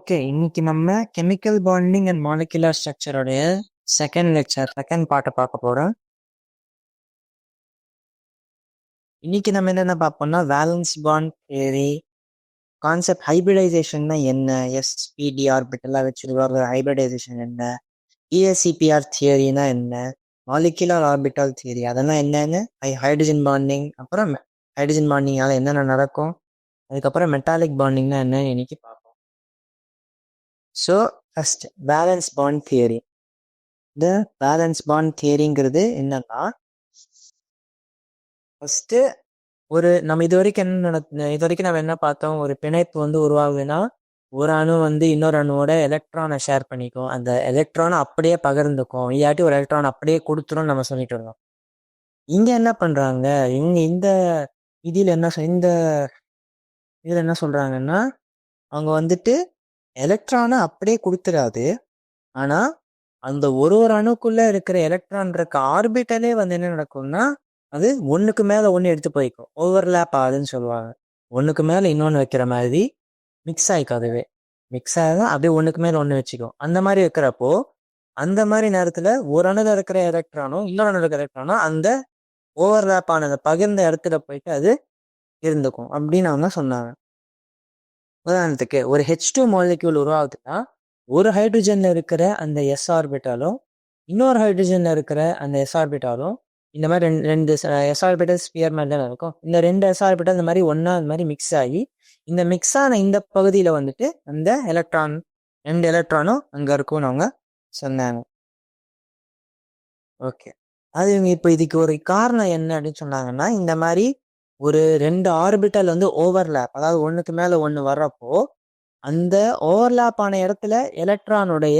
Okay, இன்னைக்கு நம்ம chemical bonding and molecular ஸ்ட்ரக்சரோடைய செகண்ட் பார்ட்டை பார்க்க போறோம். இன்னைக்கு நம்ம என்னென்ன பார்ப்போம்னா வேலன்ஸ் பாண்ட் தியரி, கான்செப்ட் ஹைபிரிடைசேஷன்னா என்ன, எஸ்பிடி ஆர்பிட்டெல்லாம் வச்சிருக்க ஹைபிரிடைசேஷன் என்ன, இஎஸ்சிபிஆர் தியரினா என்ன, மாலிகுலர் ஆர்பிட்டல் தியரி அதெல்லாம் என்னன்னு, ஹைட்ரஜன் பாண்டிங், அப்புறம் ஹைட்ரஜன் பாண்டிங்கால என்னென்ன நடக்கும், அதுக்கப்புறம் மெட்டாலிக் பாண்டிங்னா என்னன்னு இன்னைக்கு பார்ப்போம். So first valence bond theory. இந்த பேலன்ஸ் பாண்ட் தியரிங்கிறது என்னன்னா, ஃபர்ஸ்ட் நம்ம இது வரைக்கும் நம்ம என்ன பார்த்தோம், ஒரு பிணைப்பு உருவாகுதுன்னா ஒரு அணு இன்னொரு அணுவோட எலக்ட்ரானை ஷேர் பண்ணிக்கும், அந்த எலக்ட்ரானை அப்படியே பகிர்ந்துக்கும், இல்லாட்டி ஒரு எலக்ட்ரான் அப்படியே கொடுத்துரும் நம்ம சொல்லிட்டு இருந்தோம். இங்க என்ன பண்றாங்க, இந்த இதில் என்ன சொல்றாங்கன்னா, அவங்க எலக்ட்ரானை அப்படியே கொடுத்துடாது, ஆனா அந்த ஒரு அணுக்குள்ள இருக்கிற எலக்ட்ரான் இருக்க ஆர்பிட்டலே என்ன நடக்கும்னா, அது ஒண்ணுக்கு மேல ஒண்ணு எடுத்து போய்க்கும், ஓவர்லேப் ஆகுதுன்னு சொல்லுவாங்க. ஒண்ணுக்கு மேல இன்னொன்னு வைக்கிற மாதிரி மிக்ஸ் ஆயிக்கும், அதுவே மிக்ஸ் ஆகும், அப்படியே ஒண்ணுக்கு மேல ஒண்ணு வச்சுக்கும். அந்த மாதிரி இருக்கிறப்போ அந்த மாதிரி நேரத்துல ஒரு அணுல இருக்கிற எலக்ட்ரானும் இன்னொரு அணுல இருக்கிற எலக்ட்ரானும் அந்த ஓவர்லேப் ஆனதை பகிர்ந்த இடத்துல போயிட்டு அது இருந்துக்கும் அப்படின்னு அவங்க சொன்னாங்க. உதாரணத்துக்கு ஒரு H2 மாலிக்யூல் உருவாகுதுன்னா, ஒரு ஹைட்ரஜன்ல இருக்கிற அந்த எஸ் ஆர்பிட்டாலும் இன்னொரு ஹைட்ரஜன்ல இருக்கிற அந்த எஸ் ஆர்பிட்டாலும் இந்த மாதிரி ரெண்டு எஸ் ஆர்பிட்டல் ஸ்பியர் மாதிரி தான் இருக்கும். இந்த ரெண்டு எஸ் ஆர்பிட்டல் இந்த மாதிரி ஒன்னா இந்த மாதிரி மிக்ஸ் ஆகி இந்த மிக்ஸ் ஆன இந்த பகுதியில அந்த ரெண்டு எலக்ட்ரானும் அங்க இருக்கும்னு அவங்க சொன்னாங்க. ஓகே, அது இப்போ இதுக்கு ஒரு காரணம் என்ன அப்படின்னு சொன்னாங்கன்னா, இந்த மாதிரி ஒரு ரெண்டு ஆர்பிட்டல் ஓவர்லேப், அதாவது ஒண்ணுக்கு மேல ஒண்ணு வர்றப்போ அந்த ஓவர்லேப் ஆன இடத்துல எலக்ட்ரானுடைய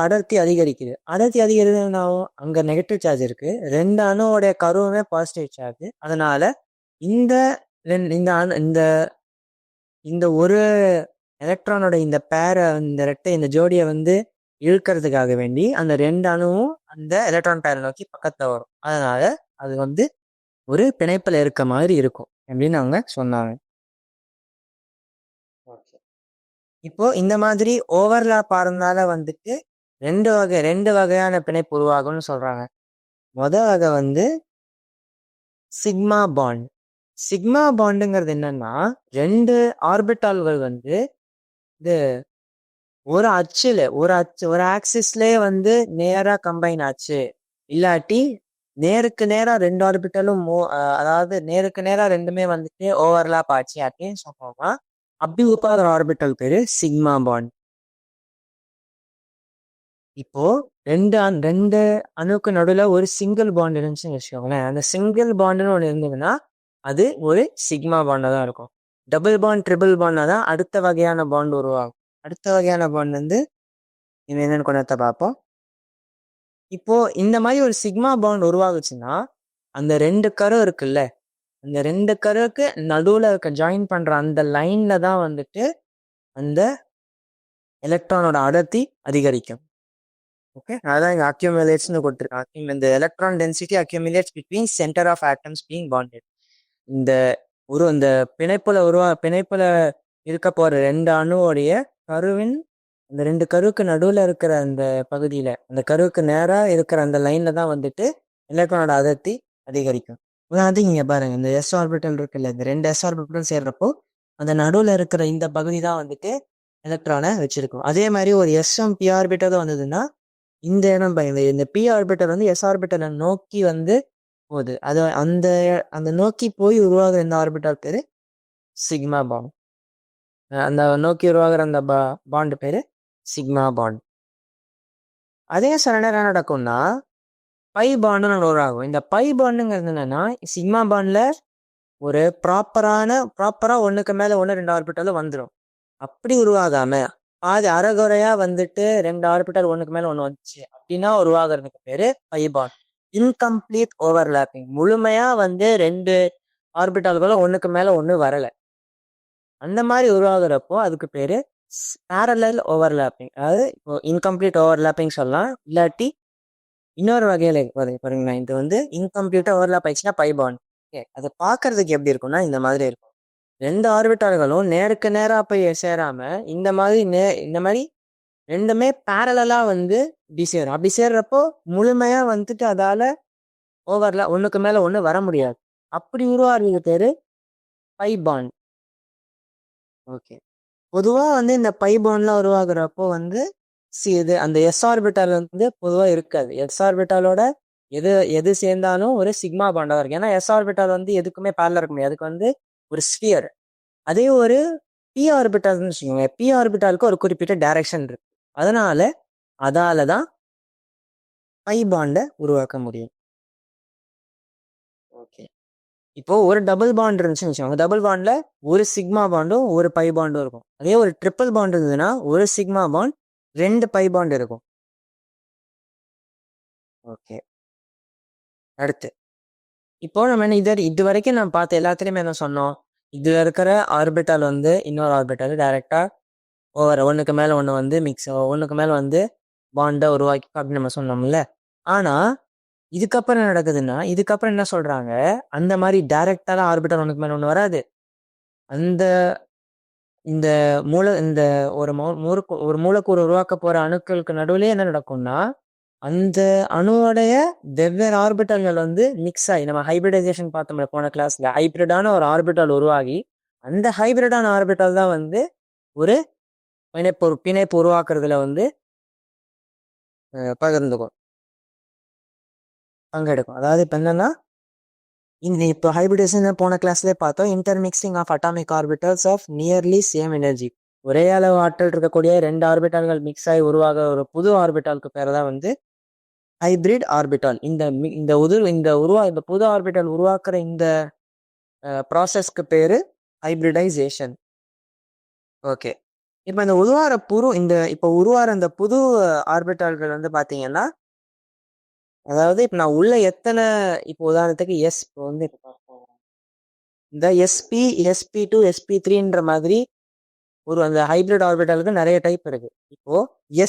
அடர்த்தி அதிகரிக்குது. அடர்த்தி அதிகரிக்குதுன்னாவும் அங்க நெகட்டிவ் சார்ஜ் இருக்கு, ரெண்டு அணுவோடைய கருவுமே பாசிட்டிவ் சார்ஜ். அதனால இந்த இந்த இந்த ஒரு எலக்ட்ரானோட இந்த பேரை, இந்த ரெட்டை, இந்த ஜோடியை இழுக்கிறதுக்காக வேண்டி அந்த ரெண்டு அணுவும் அந்த எலக்ட்ரான் பேரை நோக்கி பக்கத்துல வரும். அதனால அது ஒரு பிணைப்புல இருக்க மாதிரி இருக்கும் அப்படின்னு அவங்க சொன்னாங்க. இப்போ இந்த மாதிரி ஓவர்லாப் ஆறதுனால ரெண்டு வகையான பிணைப்பு உருவாகும்னு சொல்றாங்க. முதல் வகை சிக்மா பாண்ட். சிக்மா பாண்டுங்கிறது என்னன்னா, ரெண்டு ஆர்பிட்டால்கள் இது ஒரு ஆக்சிஸ்லயே நேரா கம்பைன் ஆச்சு, இல்லாட்டி நேருக்கு நேரா ரெண்டு ஆர்பிட்டலும் அதாவது நேருக்கு நேரா ரெண்டுமே ஓவர்லாப் ஆச்சு அப்படின்னு சொல்றோமா, அப்படி உருவாகிற ஆர்பிட்டல் பேரு சிக்மா பாண்ட். இப்போ ரெண்டு அணுக்கு நடுவில் ஒரு சிங்கிள் பாண்ட் இருந்துச்சுன்னு வச்சுக்கோங்களேன். அந்த சிங்கிள் பாண்டுன்னு ஒன்று இருந்ததுன்னா அது ஒரு சிக்மா பாண்டா தான் இருக்கும். டபுள் பாண்ட், ட்ரிபிள் பாண்டா தான் அடுத்த வகையான பாண்ட் உருவாகும். அடுத்த வகையான பாண்ட் என்னன்னு கொஞ்சத்தை பார்ப்போம். இப்போ இந்த மாதிரி ஒரு சிக்மா பாண்ட் உருவாகுச்சுன்னா, அந்த ரெண்டு கரு இருக்குல்ல, அந்த ரெண்டு கருவுக்கு நடுவுல ஜாயின் பண்ற அந்த லைன்ல தான் அந்த எலக்ட்ரானோட அடர்த்தி அதிகரிக்கும். ஓகே, அதான் இங்க அக்யூமுலேட்ஸ்னு கொடுத்துருக்காங்க. இந்த electron density accumulates between centre of atoms being bonded. இந்த பிணைப்புல இருக்க போற ரெண்டு அணுவோடைய கருவின் அந்த ரெண்டு கருவுக்கு நடுவுல இருக்கிற அந்த பகுதியில, அந்த கருவுக்கு நேரா இருக்கிற அந்த லைன்ல தான் எலக்ட்ரானோட அடர்த்தி அதிகரிக்கும். உதாரணத்துக்கு இங்க பாருங்க, இந்த எஸ் ஆர்பிட்டல் இருக்குல்ல, இந்த ரெண்டு எஸ் ஆர்பிட்டல் சேர்றப்போ அந்த நடுவுல இருக்கிற இந்த பகுதி தான் எலக்ட்ரானை வச்சிருக்கும். அதே மாதிரி ஒரு எஸ்எம் பி ஆர்பிட்டல் வந்ததுன்னா இந்த இடம் இந்த பி ஆர்பிட்டல் எஸ் ஆர்பிட்டலை நோக்கி போகுது. அது அந்த நோக்கி போய் உருவாகிற இந்த ஆர்பிட்டல் பேரு சிக்மா பாண்ட். அந்த நோக்கி உருவாகிற அந்த பாண்ட் பேரு சிக்மா பாண்ட். அதே சில நேரம் என்ன நடக்கும்னா பை பாண்டுன்னு உருவாகும். இந்த பை பாண்டுங்கிறது என்னன்னா, சிக்மா பாண்ட்ல ஒரு ப்ராப்பரா ஒண்ணுக்கு மேல ஒண்ணு ரெண்டு ஆர்பிட்டலும் வந்துடும். அப்படி உருவாகாம பாதி அரைகுறையா ரெண்டு ஆர்பிட்டல் ஒண்ணுக்கு மேல ஒண்ணு வந்துச்சு அப்படின்னா உருவாகிறதுக்கு பேரு பை பாண்ட். இன்கம்ப்ளீட் ஓவர்லேப்பிங், முழுமையா ரெண்டு ஆர்பிட்டால்களும் ஒண்ணுக்கு மேல ஒண்ணு வரல, அந்த மாதிரி உருவாகிறப்போ அதுக்கு பேரு பேரலல் ஓவர்லேப்பிங். அதாவது இப்போ இன்கம்ப்ளீட் ஓவர்லேப்பிங் சொல்லலாம், இல்லாட்டி இன்னொரு வகையில பாருங்களேன், இது இன்கம்ப்ளீட்டா ஓவர்லேப் ஆயிடுச்சுன்னா பை பாண்ட். ஓகே, அதை பார்க்கறதுக்கு எப்படி இருக்கும்னா இந்த மாதிரி இருக்கும். 2 ஆர்பிட்டால்களும் நேருக்கு நேரா போய் சேராம இந்த மாதிரி ரெண்டுமே பேரலா வந்து இப்படி சேரும். அப்படி சேர்றப்போ முழுமையா வந்துட்டு அதால ஓவர்ல ஒண்ணுக்கு மேல ஒண்ணு வர முடியாது. அப்படி உருவாகிறது பேரு பை பாண்ட். ஓகே. பொதுவா வந்து இந்த பை பாண்ட்லாம் உருவாகுறப்போ வந்து இது அந்த எஸ் ஆர்பிட்டால் வந்து பொதுவா இருக்காது. எஸ் ஆர்பிட்டாலோட எது எது சேர்ந்தாலும் ஒரு சிக்மா பாண்டா இருக்கு. ஏன்னா எஸ் ஆர்பிட்டால் வந்து எதுக்குமே பேரலா இருக்க முடியாது. அதுக்கு வந்து ஒரு ஸ்பியர். அதே ஒரு பி ஆர்பிட்டால்னு வச்சுக்கோங்க. பி ஆர்பிட்டாலுக்கு ஒரு குறிப்பிட்ட டைரக்ஷன் இருக்கு. அதால தான் பை பாண்டை உருவாக்க முடியும். ஓகே. இப்போ ஒரு டபுள் பாண்ட் இருந்துச்சுன்னு வச்சுக்கோங்க. டபுள் பாண்ட்ல ஒரு சிக்மா பாண்டும் ஒரு பை பாண்டும் இருக்கும். அதே ஒரு ட்ரிபிள் பாண்ட் இருந்ததுன்னா ஒரு சிக்மா பாண்ட் 2 பை பாண்ட் இருக்கும். ஓகே. அடுத்து இப்போ நம்ம இது வரைக்கும் நம்ம பார்த்த எல்லாத்துலயுமே என்ன சொன்னோம்? இதுல இருக்கிற ஆர்பிட்டால் வந்து இன்னொரு ஆர்பிட்டால் டைரக்டா ஒண்ணுக்கு மேல ஒண்ணு வந்து ஒண்ணுக்கு மேல வந்து பாண்டை உருவாக்கி அப்படின்னு நம்ம சொன்னோம்ல. ஆனா இதுக்கப்புறம் என்ன நடக்குதுன்னா, இதுக்கப்புறம் என்ன சொல்றாங்க, அந்த மாதிரி டைரக்டாலாம் ஆர்பிட்டால் ஒண்ணுக்கு மேல ஒண்ணு வராது. அந்த இந்த இந்த ஒரு மூலக்கூறு உருவாக்க போற அணுக்களுக்கு நடுவுலயே என்ன நடக்கும்னா, அந்த அணுவோடைய வெவ்வேறு ஆர்பிட்டால்கள் வந்து மிக்ஸ் ஆகி, நம்ம ஹைபிரிடைசேஷன் பார்த்தோம்ல போன கிளாஸ்ல, ஹைபிரிடான ஒரு ஆர்பிட்டால் உருவாகி அந்த ஹைபிரிடான ஆர்பிட்டால் தான் வந்து ஒரு பிணைப்பு உருவாக்குறதுல வந்து பங்கெடுக்கும். அதாவது இப்ப என்னன்னா, இப்போ ஹைபிரிடேஷன் போன கிளாஸ்லேயே பார்த்தோம். Intermixing of atomic orbitals of nearly same energy. ஒரே அளவு ஆற்றல் இருக்கக்கூடிய 2 ஆர்பிட்டால்கள் மிக்ஸ் ஆகி உருவாக ஒரு புது ஆர்பிட்டாலுக்கு பேர் தான் வந்து ஹைபிரிட் ஆர்பிட்டால். இந்த புது ஆர்பிட்டால் உருவாக்குற இந்த ப்ராசஸ்க்கு பேரு ஹைபிரிடைசேஷன். ஓகே. இப்போ இப்போ உருவார இந்த புது ஆர்பிட்டால்கள் வந்து பாத்தீங்கன்னா, அதாவது இப்போ நான் உள்ள எத்தனை, இப்போ உதாரணத்துக்கு இப்போ வந்து இந்த SP2 SP3ன்ற மாதிரி அந்த ஹைபிரிட் ஆர்பிட்டாலுக்கு நிறைய டைப் இருக்கு. இப்போ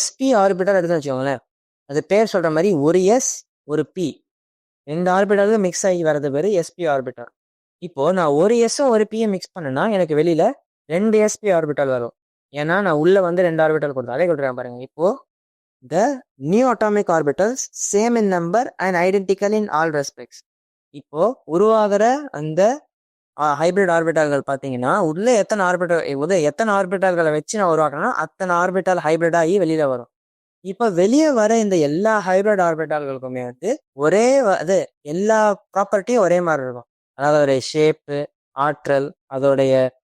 SP ஆர்பிட்டால் எடுத்துன்னு வச்சுக்கோங்களேன். அது பேர் சொல்ற மாதிரி ஒரு S ஒரு P 2 ஆர்பிட்டாலுக்கு மிக்ஸ் ஆகி வரது பேரு SP ஆர்பிட்டால். இப்போ நான் ஒரு எஸ்ஸும் ஒரு பியும் மிக்ஸ் பண்ணேன்னா எனக்கு வெளியில 2 SP ஆர்பிட்டால் வரும். ஏன்னா நான் உள்ள வந்து 2 ஆர்பிட்டால் கொடுத்தேன். அதே கொடுத்துருக்கேன் பாருங்க. இப்போ the new atomic orbitals same in number and identical in all respects. இப்போ உருவாகிற அந்த ஹைபிரிட் ஆர்பிட்டால்கள் பார்த்தீங்கன்னா, உள்ள எத்தனை ஆர்பிட்டால்களை வச்சு நான் உருவாக்குறேன்னா அத்தனை ஆர்பிட்டால் ஹைபிரிட் ஆகி வெளியில வரும். இப்போ வெளியே வர இந்த எல்லா ஹைபிரிட் ஆர்பிட்டால்களுக்குமே வந்து அது எல்லா ப்ராப்பர்ட்டியும் ஒரே மாதிரி இருக்கும். அதாவது அதோடைய ஷேப்பு, ஆற்றல், அதோடைய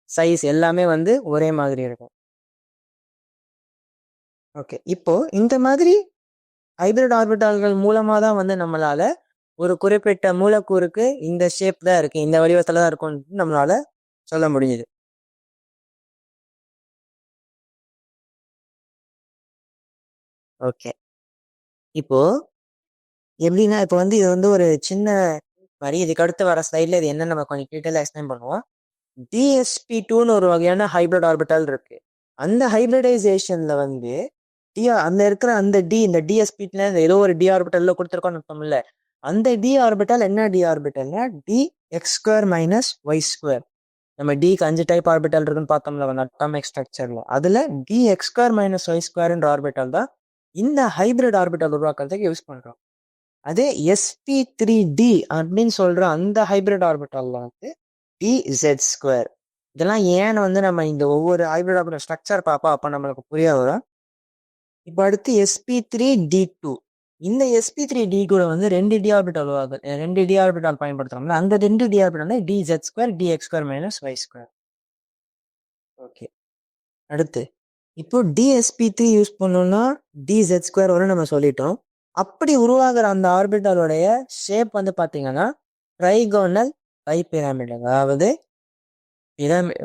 சைஸ் எல்லாமே வந்து ஒரே மாதிரி இருக்கும். ஓகே. இப்போ இந்த மாதிரி ஹைபிரிட் ஆர்பிட்டால்கள் மூலமா தான் வந்து நம்மளால ஒரு குறிப்பிட்ட மூலக்கூறுக்கு இந்த ஷேப் தான் இருக்கு, இந்த வடிவத்துல தான் இருக்கும்னு நம்மளால சொல்ல முடியுது. ஓகே. இப்போ எப்படின்னா, இப்போ வந்து இது வந்து ஒரு சின்ன மாதிரி, இதுக்கு அடுத்து வர ஸ்லைட்ல இது என்ன நம்ம கொஞ்சம் டீட்டெயிலாக எக்ஸ்பிளைன் பண்ணுவோம். DSP2ன்னு ஒரு வகையான ஹைபிரிட் ஆர்பிட்டால் இருக்கு. அந்த ஹைபிரிடைசேஷன்ல வந்து அந்த இருக்கிற அந்த இந்த DSP2 ஏதோ ஒரு டி ஆர்பிட்டல்ல கொடுத்துருக்கோம்னு அர்த்தம்ல. அந்த டி ஆர்பிட்டல் என்ன டி ஆர்பிட்டல்னா dx² - y². நம்ம டிக்கு 5 டைப் ஆர்பிட்டல் இருக்குன்னு பார்த்தோம்ல அட்டாமிக் ஸ்ட்ரக்சர்ல. அதுல dx² - y² ஆர்பிட்டல் தான் இந்த ஹைபிரிட் ஆர்பிட்டல் உருவாக்குறதுக்கு யூஸ் பண்றோம். அதே SP3D அப்படின்னு சொல்ற அந்த ஹைபிரிட் ஆர்பிட்டல்ல வந்து dz². இதெல்லாம் ஏன்னு வந்து நம்ம இந்த ஒவ்வொரு ஹைபிரிட் ஆர்பிட்டல் ஸ்ட்ரக்சர் பார்ப்போம், அப்ப நம்மளுக்கு புரிய வரும். இப்போ அடுத்து SP3D2. இந்த SP3D கூட வந்து 2 டி ஆர்பிட்டால் பயன்படுத்துறோம்ல, அந்த 2 D orbital dz² dx² - y². Okay. அடுத்து இப்போ DSP3 யூஸ் பண்ணோம்னா dz² வரும் நம்ம சொல்லிட்டோம். அப்படி உருவாகிற அந்த ஆர்பிட்டாலோடைய ஷேப் வந்து பாத்தீங்கன்னா ட்ரைகோனல் பைபிராமிட். அதாவது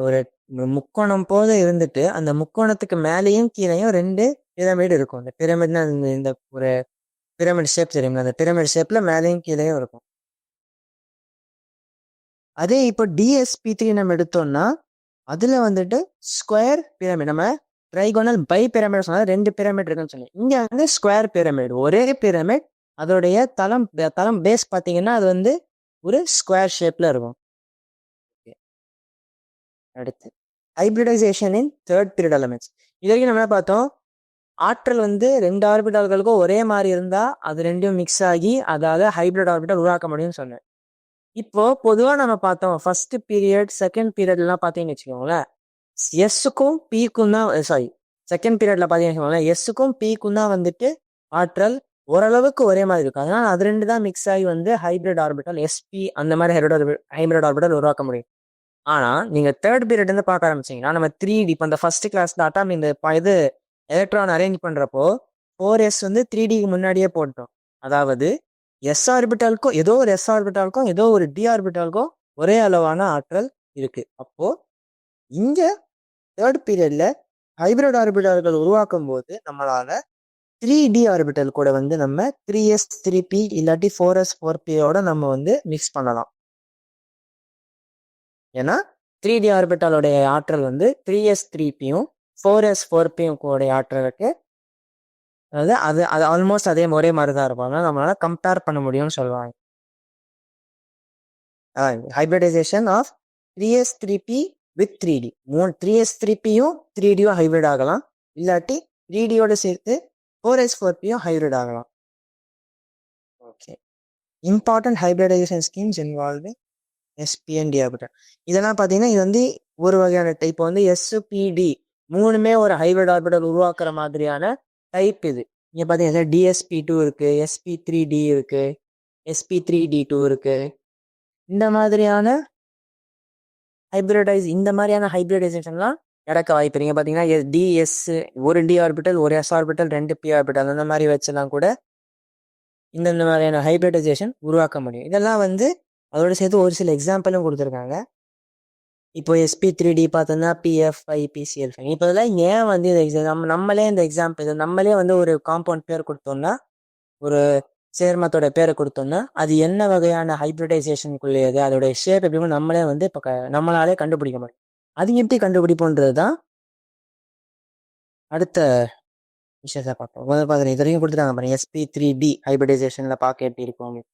ஒரு முக்கோணம் போல இருந்துட்டு அந்த முக்கோணத்துக்கு மேலேயும் கீழேயும் 2 பிரமிட் இருக்கும். இந்த பிரமிட்னா இந்த ஒரு பிரமிட் ஷேப் தெரியுங்களா, அந்த பிரமிட் ஷேப்ல மேலேயும் கீழேயும் இருக்கும். அதே இப்போ DSP3 நம்ம எடுத்தோம்னா அதுல வந்துட்டு ஸ்கொயர் பிரமிட். நம்ம ட்ரைகோனல் பை பிரமிட் சொன்னா 2 பிரமிட் இருக்குன்னு சொல்லி, இங்க வந்து ஸ்கொயர் பிரமிட், ஒரே பிரமிட். அதோடைய தளம் பேஸ் பார்த்தீங்கன்னா அது வந்து ஒரு ஸ்கொயர் ஷேப்ல இருக்கும். அடுத்து hybridisation in third period elements. இது வரைக்கும் நம்ம என்ன பார்த்தோம், ஆற்றல் வந்து ரெண்டு ஆர்பிட்டால்களுக்கும் ஒரே மாதிரி இருந்தா அது ரெண்டும் மிக்ஸ் ஆகி அதாவது ஹைபிரிட் ஆர்பிட்டால் உருவாக்க முடியும்னு சொன்னேன். இப்போ பொதுவா நம்ம பார்த்தோம் ஃபர்ஸ்ட் பீரியட் செகண்ட் பீரியட்லாம் பார்த்தீங்கன்னு வச்சுக்கோங்களேன், எஸ்ஸுக்கும் பிக்கும் தான், சாரி செகண்ட் பீரியட்ல பார்த்தீங்கன்னு வச்சுக்கோங்களேன், எஸ்ஸுக்கும் பிக்கும் தான் வந்துட்டு ஆற்றல் ஓரளவுக்கு ஒரே மாதிரி இருக்கும். அதனால அது ரெண்டு தான் மிக்ஸ் ஆகி வந்து ஹைபிரிட் ஆர்பிட்டால் எஸ்பி அந்த மாதிரி ஹைபிரிட் ஆர்பிட்டால் உருவாக்க முடியும். ஆனா நீங்க தேர்ட் பீரியட் இருந்து பார்க்க ஆரம்பிச்சீங்கன்னா நம்ம 3D இப்போ இந்த ஃபர்ஸ்ட் கிளாஸ்ல அட்டாம் இந்த இது எலக்ட்ரான் அரேஞ்ச் பண்றப்போ 4s வந்து 3Dக்கு முன்னாடியே போட்டோம். அதாவது எஸ் ஆர்பிட்டாலுக்கும் ஏதோ ஒரு எஸ் ஆர்பிட்டாலுக்கும் ஏதோ ஒரு டி ஆர்பிட்டாலுக்கும் ஒரே அளவான ஆற்றல் இருக்கு. அப்போ இங்க தேர்ட் பீரியட்ல ஹைபிரிட் ஆர்பிட்டால்கள் உருவாக்கும் போது நம்மளால 3D ஆர்பிட்டல் கூட வந்து நம்ம 3s 3p இல்லாட்டி 4s 4pயோட நம்ம வந்து மிக்ஸ் பண்ணலாம். ஏன்னா 3D ஆர்பிட்டாலோடைய ஆற்றல் வந்து 3s 3pயும் 4s 4pயும் கூட ஆற்றல் இருக்கு. அதாவது அது அது ஆல்மோஸ்ட் அதே ஒரே மாதிரி தான் இருக்கும். அதனால நம்மளால கம்பேர் பண்ண முடியும்னு சொல்லுவாங்க. Hybridisation of 3s 3p with 3D. 3s 3pயும் 3Dயும் ஹைபிரிட் ஆகலாம், இல்லாட்டி 3Dயோட சேர்த்து 4s 4pயும் ஹைபிரிட் ஆகலாம். Okay, important hybridisation schemes involving S P and D orbital. இதெல்லாம் பார்த்தீங்கன்னா இது வந்து ஒரு வகையான டைப். வந்து எஸ்பிடி மூணுமே ஒரு ஹைபிரிட் ஆர்பிட்டல் உருவாக்குற மாதிரியான டைப் இது. இங்கே பார்த்தீங்கன்னா DSP2 இருக்கு, SP3D இருக்கு, SP3D2 இருக்கு. இந்த மாதிரியான ஹைபிரிடைசேஷன்லாம் நடக்க வாய்ப்பு. நீங்கள் பார்த்தீங்கன்னா டிஎஸ் ஒரு டி ஆர்பிட்டல் ஒரு எஸ் ஆர்பிட்டல் ரெண்டு பி ஆர்பிட்டல் அந்த மாதிரி வச்செல்லாம் கூட இந்த மாதிரியான ஹைபிரிடைசேஷன் உருவாக்க முடியும். இதெல்லாம் வந்து அதோட சேர்த்து ஒரு சில எக்ஸாம்பிளும் கொடுத்துருக்காங்க. இப்போ SP3D பார்த்தோம்னா PF5 PCl5. இப்போ இதெல்லாம் ஏன் வந்து இது நம்மளே இந்த எக்ஸாம்பிள் நம்மளே வந்து ஒரு காம்பவுண்ட் பேர் கொடுத்தோம்னா, ஒரு சேர்மத்தோட பேரை கொடுத்தோம்னா அது என்ன வகையான ஹைபிரிடைசேஷனுக்குள்ளேயது அதோட ஷேப் எப்படி நம்மளே வந்து இப்போ நம்மளாலே கண்டுபிடிக்க முடியும். அது எப்படி கண்டுபிடிப்போன்றது தான் அடுத்த விஷயத்தை பார்ப்போம். பார்த்தீங்கன்னா இது வரைக்கும் கொடுத்துட்டாங்க பாருங்க, SP3D ஹைபிரிடைசேஷனில் பார்க்க எப்படி இருக்கும்.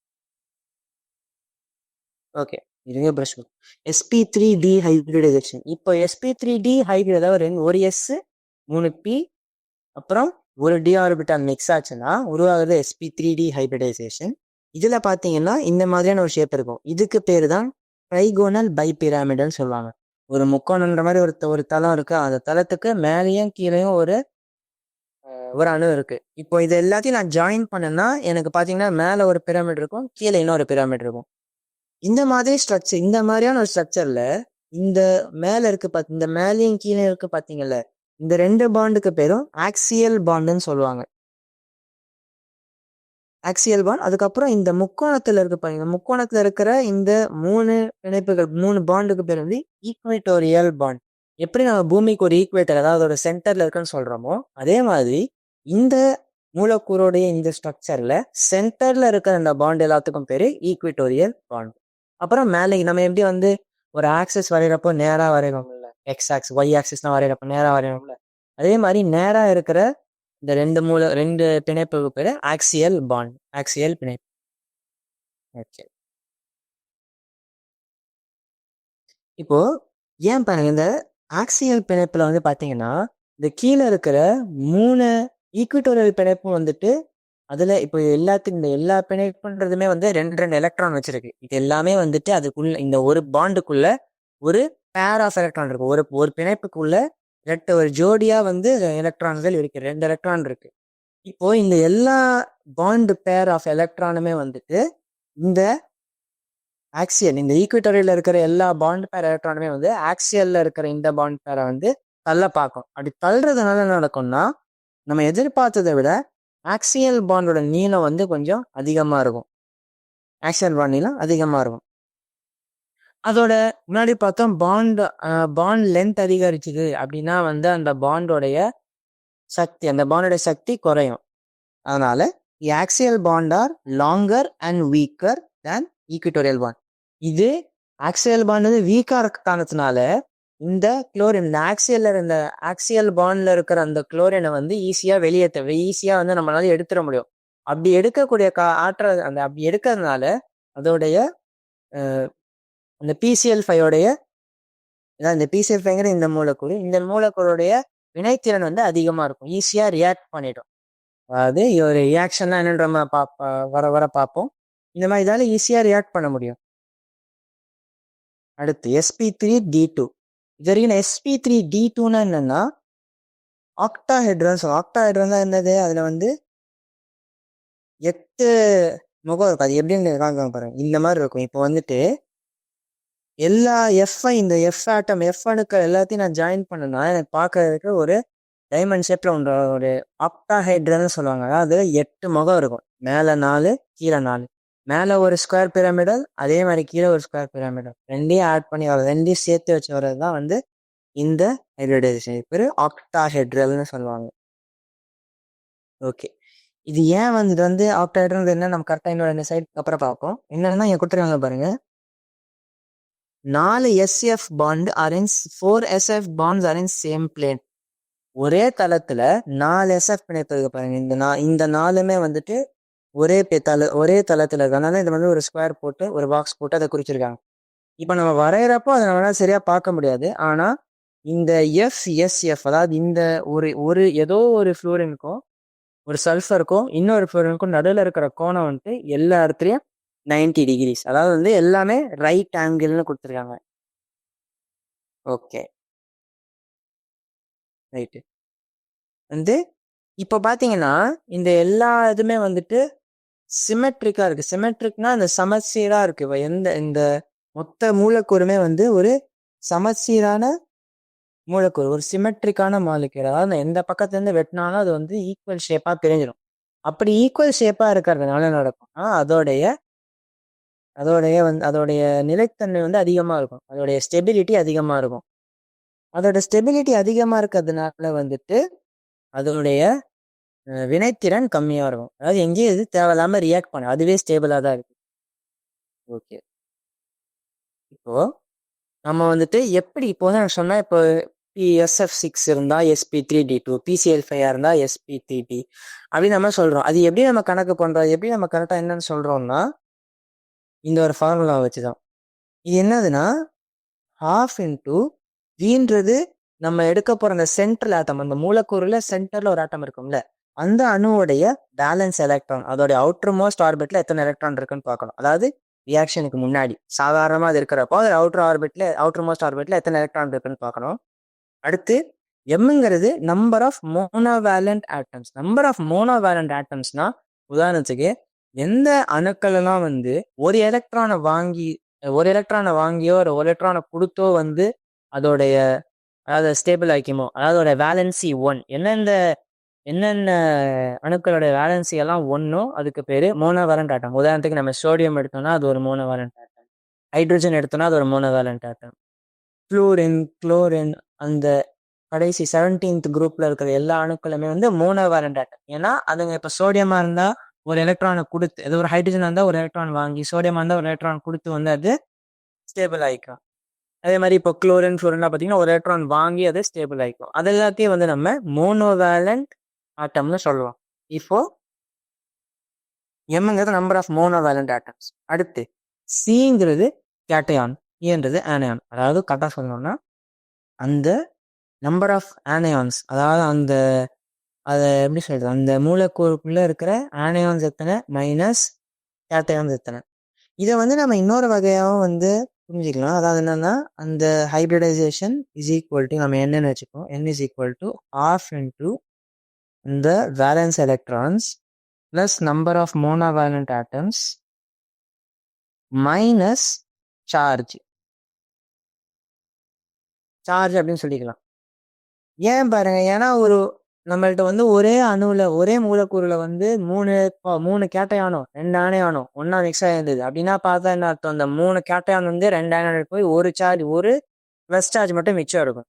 ஓகே, இதுவே ப்ரஷ் SP3D ஹைபிரிடைசேஷன். இப்போ SP3D ஹைபிரிட் அதாவது ஒரு எஸ் 3p அப்புறம் ஒரு டி ஆர்பிட்டால் மிக்ஸ் ஆச்சுன்னா உருவாகுது SP3D ஹைபிரிடைசேஷன். இதில் பார்த்தீங்கன்னா இந்த மாதிரியான ஒரு ஷேப் இருக்கும். இதுக்கு பேர் தான் ட்ரைகோனல் பைபிராமிடல்னு சொல்லுவாங்க. ஒரு முக்கோணன்ற மாதிரி ஒரு தளம் இருக்கு, அந்த தளத்துக்கு மேலேயும் கீழேயும் ஒரு அணு இருக்கு. இப்போ இது எல்லாத்தையும் நான் ஜாயின் பண்ணேன்னா எனக்கு பார்த்தீங்கன்னா மேலே ஒரு பிரமிட் இருக்கும், கீழே இன்னொரு பிரமிட் இருக்கும். இந்த மாதிரி ஸ்ட்ரக்சர், இந்த மாதிரியான ஒரு ஸ்ட்ரக்சர்ல இந்த மேல இருக்கு இந்த மேலேயும் கீழே இருக்கு பாத்தீங்கல்ல, இந்த ரெண்டு பாண்டுக்கு பேரும் ஆக்சியல் பாண்டுன்னு சொல்லுவாங்க. Axial bond. அதுக்கப்புறம் இந்த முக்கோணத்துல இருக்கு பாருங்க, முக்கோணத்துல இருக்கிற இந்த மூணு பிணைப்புகள் மூணு பாண்டுக்கு பேர் வந்து ஈக்வேட்டோரியல் பாண்ட். எப்படி நம்ம பூமிக்கு ஒரு ஈக்குவேட்டர் அதாவது ஒரு சென்டர்ல இருக்குன்னு சொல்றோமோ அதே மாதிரி இந்த மூலக்கூறுடைய இந்த ஸ்ட்ரக்சர்ல சென்டர்ல இருக்கிற அந்த பாண்ட் எல்லாத்துக்கும் பேரு ஈக்வேட்டோரியல் பாண்ட். அப்புறம் மேலே நம்ம எப்படி வந்து ஒரு ஆக்சிஸ் வரைகிறப்போ நேராக வரைகிறோம்ல, எக்ஸ் ஆக்சிஸ் ஒய் ஆக்சிஸ்லாம் வரைகிறப்போ நேராக வரைகிறோம்ல, அதே மாதிரி நேராக இருக்கிற இந்த ரெண்டு பிணைப்புக்கு பேர் ஆக்சியல் பாண்ட், ஆக்சியல் பிணைப்பு. ஓகே, இப்போ ஏன் பாருங்க இந்த ஆக்சியல் பிணைப்புல வந்து பாத்தீங்கன்னா இந்த கீழே இருக்கிற மூணு ஈக்விட்டோரியல் பிணைப்பும் வந்துட்டு அதுல இப்போ இந்த எல்லா பிணைப்புன்றதுமே வந்து ரெண்டு எலக்ட்ரான் வச்சிருக்கு. இது எல்லாமே வந்துட்டு அதுக்குள்ள இந்த ஒரு பாண்டுக்குள்ள ஒரு பேர் ஆஃப் எலக்ட்ரான் இருக்கு. ஒரு பிணைப்புக்குள்ள ஒரு ஜோடியா வந்து எலக்ட்ரான்கள் இருக்கு, ரெண்டு எலக்ட்ரான் இருக்கு. இப்போ இந்த எல்லா பாண்டு பேர் ஆஃப் எலக்ட்ரானுமே வந்துட்டு இந்த ஆக்சியல் இந்த ஈக்விட்டோரியல்ல இருக்கிற எல்லா பாண்ட் பேர் எலக்ட்ரானுமே வந்து ஆக்சியல்ல இருக்கிற இந்த பாண்ட் பேரை வந்து தள்ள பார்க்கும். அப்படி தள்ளுறதுனால என்ன நடக்கும்னா நம்ம எதிர்பார்த்ததை விட ஆக்சியல் பாண்டோட நீளம் வந்து கொஞ்சம் அதிகமா இருக்கும். ஆக்சியல் பாண்ட் நீளம் அதிகமா இருக்கும். அதோட முன்னாடி பார்த்தோம் பாண்ட் லென்த் அதிகரிச்சுது அப்படின்னா வந்து அந்த பாண்டோடைய சக்தி குறையும். அதனால axial bond are longer and weaker than equatorial bond. இது ஆக்சியல் பாண்ட் வந்து வீக்கா இருக்க காரணத்தினால இந்த குளோரின் இந்த ஆக்சியல் பாண்ட்ல இருக்கிற அந்த குளோரினை வந்து ஈஸியா வந்து நம்மளால எடுத்துட முடியும். அப்படி எடுக்கக்கூடிய ஆற்றல் அப்படி எடுக்கிறதுனால அதோடைய அந்த PCl5 இதான் இந்த P5ங்கிற இந்த மூலக்கூறுடைய வினைத்திறன் வந்து அதிகமா இருக்கும், ஈஸியா ரியாக்ட் பண்ணிடும். அதாவது ஒரு ரியாக்ஷன்லாம் என்னன்ற நம்ம வர வர பார்ப்போம். இந்த மாதிரி இதால ஈஸியா ரியாக்ட் பண்ண முடியும். அடுத்து sp3d2. இது வரைக்கும் sp3d2னா என்னன்னா ஆக்டாஹெட்ரன் சொல்லுவோம். ஆக்டாஹெட்ரன் தான் என்னது, அதுல வந்து 8 முகம் இருக்கும். அது எப்படின்னு காமிக்க பாருங்க, இந்த மாதிரி இருக்கும். இப்போ வந்துட்டு எல்லா இந்த எஃப் ஆட்டம் எஃப் அணுக்கள் எல்லாத்தையும் நான் ஜாயின் பண்ணனா எனக்கு பார்க்கறதுக்கு ஒரு டைமண்ட் ஷேப்ல ஒரு ஆக்டாஹைட்ரல்னு சொல்லுவாங்க. அதாவது 8 முகம் இருக்கும், மேலே 4 கீழே 4. மேலே ஒரு ஸ்கொயர் பிரமிடல், அதே மாதிரி கீழே ஒரு ஸ்கொயர் பிரமிடல், ரெண்டையும் ஆட் பண்ணி ரெண்டையும் சேர்த்து வச்சு வர்றது தான் வந்து இந்த ஹைபிரிடைசேஷன். பேர் ஆக்டாஹெட்ரல்னு சொல்லுவாங்க. ஓகே, இது ஏன் வந்து ஆக்டாஹெட்ரல் என்ன நம்ம கரெக்டாக இன்னொரு 2 சைடு அப்புறம் பார்ப்போம். என்னன்னா என் கொடுத்துருக்காங்க பாருங்க, 4 SF bond are in 4 SF bonds are in same plane. ஒரே தளத்துல 4 SF பிணைப்பு பாருங்க. இந்த 4மே வந்துட்டு ஒரே தளத்துல இருக்கனால இது வந்து ஒரு ஸ்கொயர் போட்டு ஒரு பாக்ஸ் போட்டு அதை குறிச்சிருக்காங்க. இப்போ நம்ம வரைகிறப்போ அதை நம்மளால சரியா பார்க்க முடியாது. ஆனா இந்த FSF, அதாவது இந்த ஏதோ ஒரு ஃப்ளூரினுக்கும் ஒரு சல்ஃபருக்கும் இன்னொரு ஃப்ளூரினுக்கும் நடுவில் இருக்கிற கோணம் வந்து எல்லா இடத்துலையும் 90 டிகிரிஸ், அதாவது வந்து எல்லாமே ரைட் ஆங்கிள்னு கொடுத்துருக்காங்க. Okay right. வந்து இப்போ பார்த்தீங்கன்னா இந்த எல்லா இதுமே வந்துட்டு சிமெட்ரிக்கா இருக்கு. சிமெட்ரிக்னா இந்த சமச்சீரா இருக்கு. இப்போ இந்த மொத்த மூலக்கூறுமே வந்து ஒரு சமச்சீரான மூலக்கூறு, ஒரு சிமெட்ரிக்கான மாலிக்யூல். அதாவது எந்த பக்கத்துல இருந்து வெட்டினாலும் அது வந்து ஈக்குவல் ஷேப்பா பிரிஞ்சிடும். அப்படி ஈக்குவல் ஷேப்பா இருக்கிறதுனால நடக்கும்னா அதோடைய நிலைத்தன்மை வந்து அதிகமா இருக்கும், அதோடைய ஸ்டெபிலிட்டி அதிகமா இருக்கும். அதோட ஸ்டெபிலிட்டி அதிகமா இருக்கிறதுனால வந்துட்டு அதோடைய வினைத்திறன் கம்மியா இருக்கும். அதாவது எங்கேயும் இது தேவையில்லாம ரியாக்ட் பண்ண, அதுவே ஸ்டேபிளா தான் இருக்கு. ஓகே, இப்போ நம்ம வந்துட்டு எப்படி இப்போ வந்து நான் சொன்னா, இப்போ SF6 இருந்தா sp3d2, PCl5 இருந்தா sp3d அப்படின்னு நம்ம சொல்றோம். அது எப்படி நம்ம கணக்கு பண்றோம், எப்படி நம்ம கரெக்டா என்னன்னு சொல்றோம்னா இந்த ஒரு ஃபார்முலா வச்சுதான். இது என்னதுன்னா ½ into vன்றது நம்ம எடுக்க போற அந்த சென்ட்ரல் ஆட்டம், அந்த மூலக்கூறுல சென்டர்ல ஒரு ஆட்டம் இருக்கும்ல, அந்த அணுவுடைய பேலன்ஸ் எலக்ட்ரான், அதோடைய அவுட்டர் மோஸ்ட் ஆர்பிட்ல எத்தனை எலக்ட்ரான் இருக்குன்னு பார்க்கணும். அதாவது ரியாக்ஷனுக்கு முன்னாடி சாதாரணமா அது இருக்கிறப்போ அது அவுட்டர் மோஸ்ட் ஆர்பிட்ல எத்தனை எலக்ட்ரான் இருக்குன்னு பார்க்கணும். அடுத்து எம்ங்கிறது number of monovalent atoms. Number of monovalent ஆட்டம்ஸ்னா உதாரணத்துக்கு எந்த அணுக்கள் எல்லாம் வந்து ஒரு எலக்ட்ரானை வாங்கியோ ஒரு எலக்ட்ரானை கொடுத்தோ வந்து அதோடைய அதாவது ஸ்டேபிள் ஆக்கிமோ, அதாவது வேலன்சி 1, என்னென்ன அணுக்களோட வேலன்சி எல்லாம் 1ஓ அதுக்கு பேரு மோனோவேலண்ட் ஆட்டம். உதாரணத்துக்கு நம்ம சோடியம் எடுத்தோம்னா அது ஒரு மோனோவேலண்ட் ஆட்டம், ஹைட்ரஜன் எடுத்தோம்னா அது ஒரு மோனோவேலண்ட் ஆட்டம், ஃப்ளூரின், குளோரின், அந்த கடைசி 17th குரூப்ல இருக்கிற எல்லா அணுக்களுமே வந்து மோனோவேலண்ட் ஆட்டம். ஏன்னா அதுங்க இப்ப சோடியமா இருந்தா ஒரு எலக்ட்ரானை கொடுத்து, அது ஒரு ஹைட்ரஜனா இருந்தா ஒரு எலக்ட்ரான் வாங்கி, சோடியமா இருந்தா ஒரு எலக்ட்ரான் கொடுத்து வந்து அது ஸ்டேபிள் ஆயிக்கும். அதே மாதிரி இப்போ குளோரின் ஃப்ளோரின்லாம் பார்த்தீங்கன்னா ஒரு எலக்ட்ரான் வாங்கி அது ஸ்டேபிள் ஆயிக்கும். அது எல்லாத்தையும் வந்து நம்ம மோனோவேலண்ட் ஆட்டம்னு சொல்லுவோம். இப்போ எம்ங்கிறது நம்பர் ஆஃப் மோனோவேலண்ட் ஆட்டம்ஸ். அடுத்து சிங்கிறது கேட்டயான், ஏன்றது ஆனயான். அதாவது கரெக்டாக சொல்லணும்னா அந்த நம்பர் ஆஃப் ஆனயான்ஸ், அதாவது அதை எப்படி சொல்றது, அந்த மூலக்கூறுக்குள்ள இருக்கிற ஆனயான்ஸ் எத்தனை மைனஸ் கேட்டயான்ஸ் எத்தனை. இதை வந்து நம்ம இன்னொரு வகையாகவும் வந்து புரிஞ்சுக்கலாம். அதாவது என்னன்னா அந்த ஹைபிரிடைசேஷன் இஸ் ஈக்குவல் டு நம்ம என்னன்னு வச்சுக்கோம், n is equal to ½ into இந்த valence electrons plus number of monovalent atoms minus charge அப்படின்னு சொல்லிக்கலாம். ஏன் பாருங்க, ஏன்னா நம்மள்ட்ட வந்து ஒரே அணுல ஒரே மூலக்கூறுல வந்து மூணு கேட்டையானோ 2 ஆணையானோ ஒன்னா மிக்ஸ் ஆயிருந்தது அப்படின்னா பார்த்தா என்ன அர்த்தம், அந்த 3 கேட்டையான் வந்து 2 ஆணையான் போய் ஒரு ப்ளஸ் சார்ஜ் மட்டும் மிச்சம் இருக்கும்.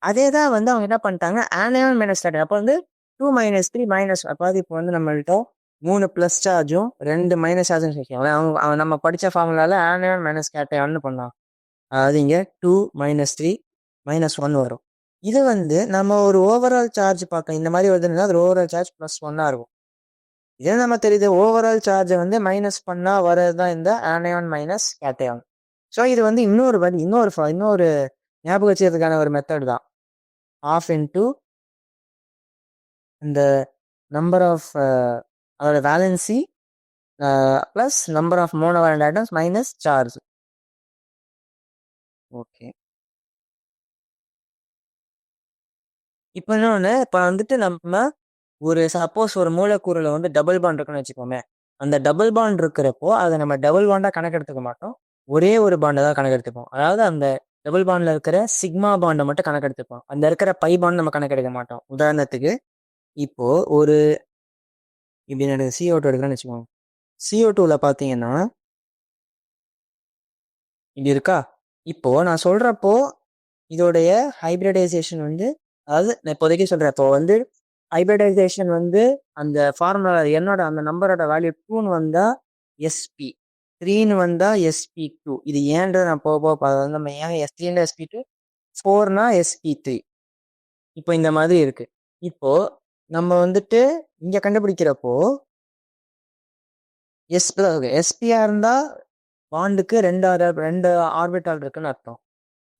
அதே தான் வந்து அவங்க என்ன பண்ணிட்டாங்க, ஆனையான் மைனஸ் கேட்டையான், அப்போ வந்து 2 - 3 மைனஸ், அப்பாவது இப்போ வந்து நம்மள்ட்ட 3 ப்ளஸ் சார்ஜும் 2 மைனஸ் சார்ஜும் சேர்க்கணும். அவன் நம்ம படித்த ஃபார்முலால ஆனையான் மைனஸ் கேட்டையான்னு பண்ணலாம். அதாவது இங்கே 2 - 3 -1 வரும். இது வந்து நம்ம ஒரு ஓவரால் சார்ஜ் பார்க்கலாம். இந்த மாதிரி வருதுன்னா அது ஓவரால் சார்ஜ் +1 இருக்கும். இதே நம்ம தெரியுது ஓவரால் சார்ஜை வந்து மைனஸ் பண்ணா வரதுதான் இந்த ஆனையான் மைனஸ் கேட்டையான். ஸோ இது வந்து இன்னொரு ஞாபகம் வச்சுக்கிறதுக்கான ஒரு மெத்தட் தான். ஆஃப் இன்ட்டு இந்த நம்பர் ஆஃப் அதோட valency plus number of monovalent atoms minus charge. Okay, இப்போ இன்னொன்று, இப்போ வந்துட்டு நம்ம ஒரு சப்போஸ் ஒரு மூலக்கூறில் வந்து டபுள் பாண்ட் இருக்குன்னு வச்சுக்கோமே, அந்த டபுள் பாண்ட் இருக்கிறப்போ அதை நம்ம டபுள் பாண்டாக கணக்கெடுத்துக்க மாட்டோம், ஒரே ஒரு பாண்டை தான் கணக்கெடுத்துப்போம். அதாவது அந்த டபுள் பாண்டில் இருக்கிற சிக்மா பாண்டை மட்டும் கணக்கெடுத்துப்போம், அந்த இருக்கிற பை பாண்ட் நம்ம கணக்கெடுக்க மாட்டோம். உதாரணத்துக்கு இப்போ ஒரு இப்படி எனக்கு CO2 எடுக்கிறேன்னு வச்சுக்கோங்க. CO2வில் பார்த்தீங்கன்னா இப்படி இருக்கா. இப்போ நான் சொல்றப்போ இதோடைய ஹைபிரிடைசேஷன் வந்து, அதாவது நான் இப்போதைக்கு சொல்றேன், இப்போ வந்து ஹைபிரிடைசேஷன் வந்து அந்த ஃபார்முலா என்னோட அந்த நம்பரோட வேல்யூ 2ன்னு வந்தா SP, 3ன்னு வந்தா SP2. இது ஏன்றது நான் போக போக பார்த்து நம்ம ஏன் S3 SP2, 4னா SP3. இப்போ இந்த மாதிரி இருக்கு. இப்போ நம்ம வந்துட்டு இங்க கண்டுபிடிக்கிறப்போ SPயா இருந்தா பாண்டுக்கு ரெண்டு ஆர்பிட்டால் இருக்குன்னு அர்த்தம்.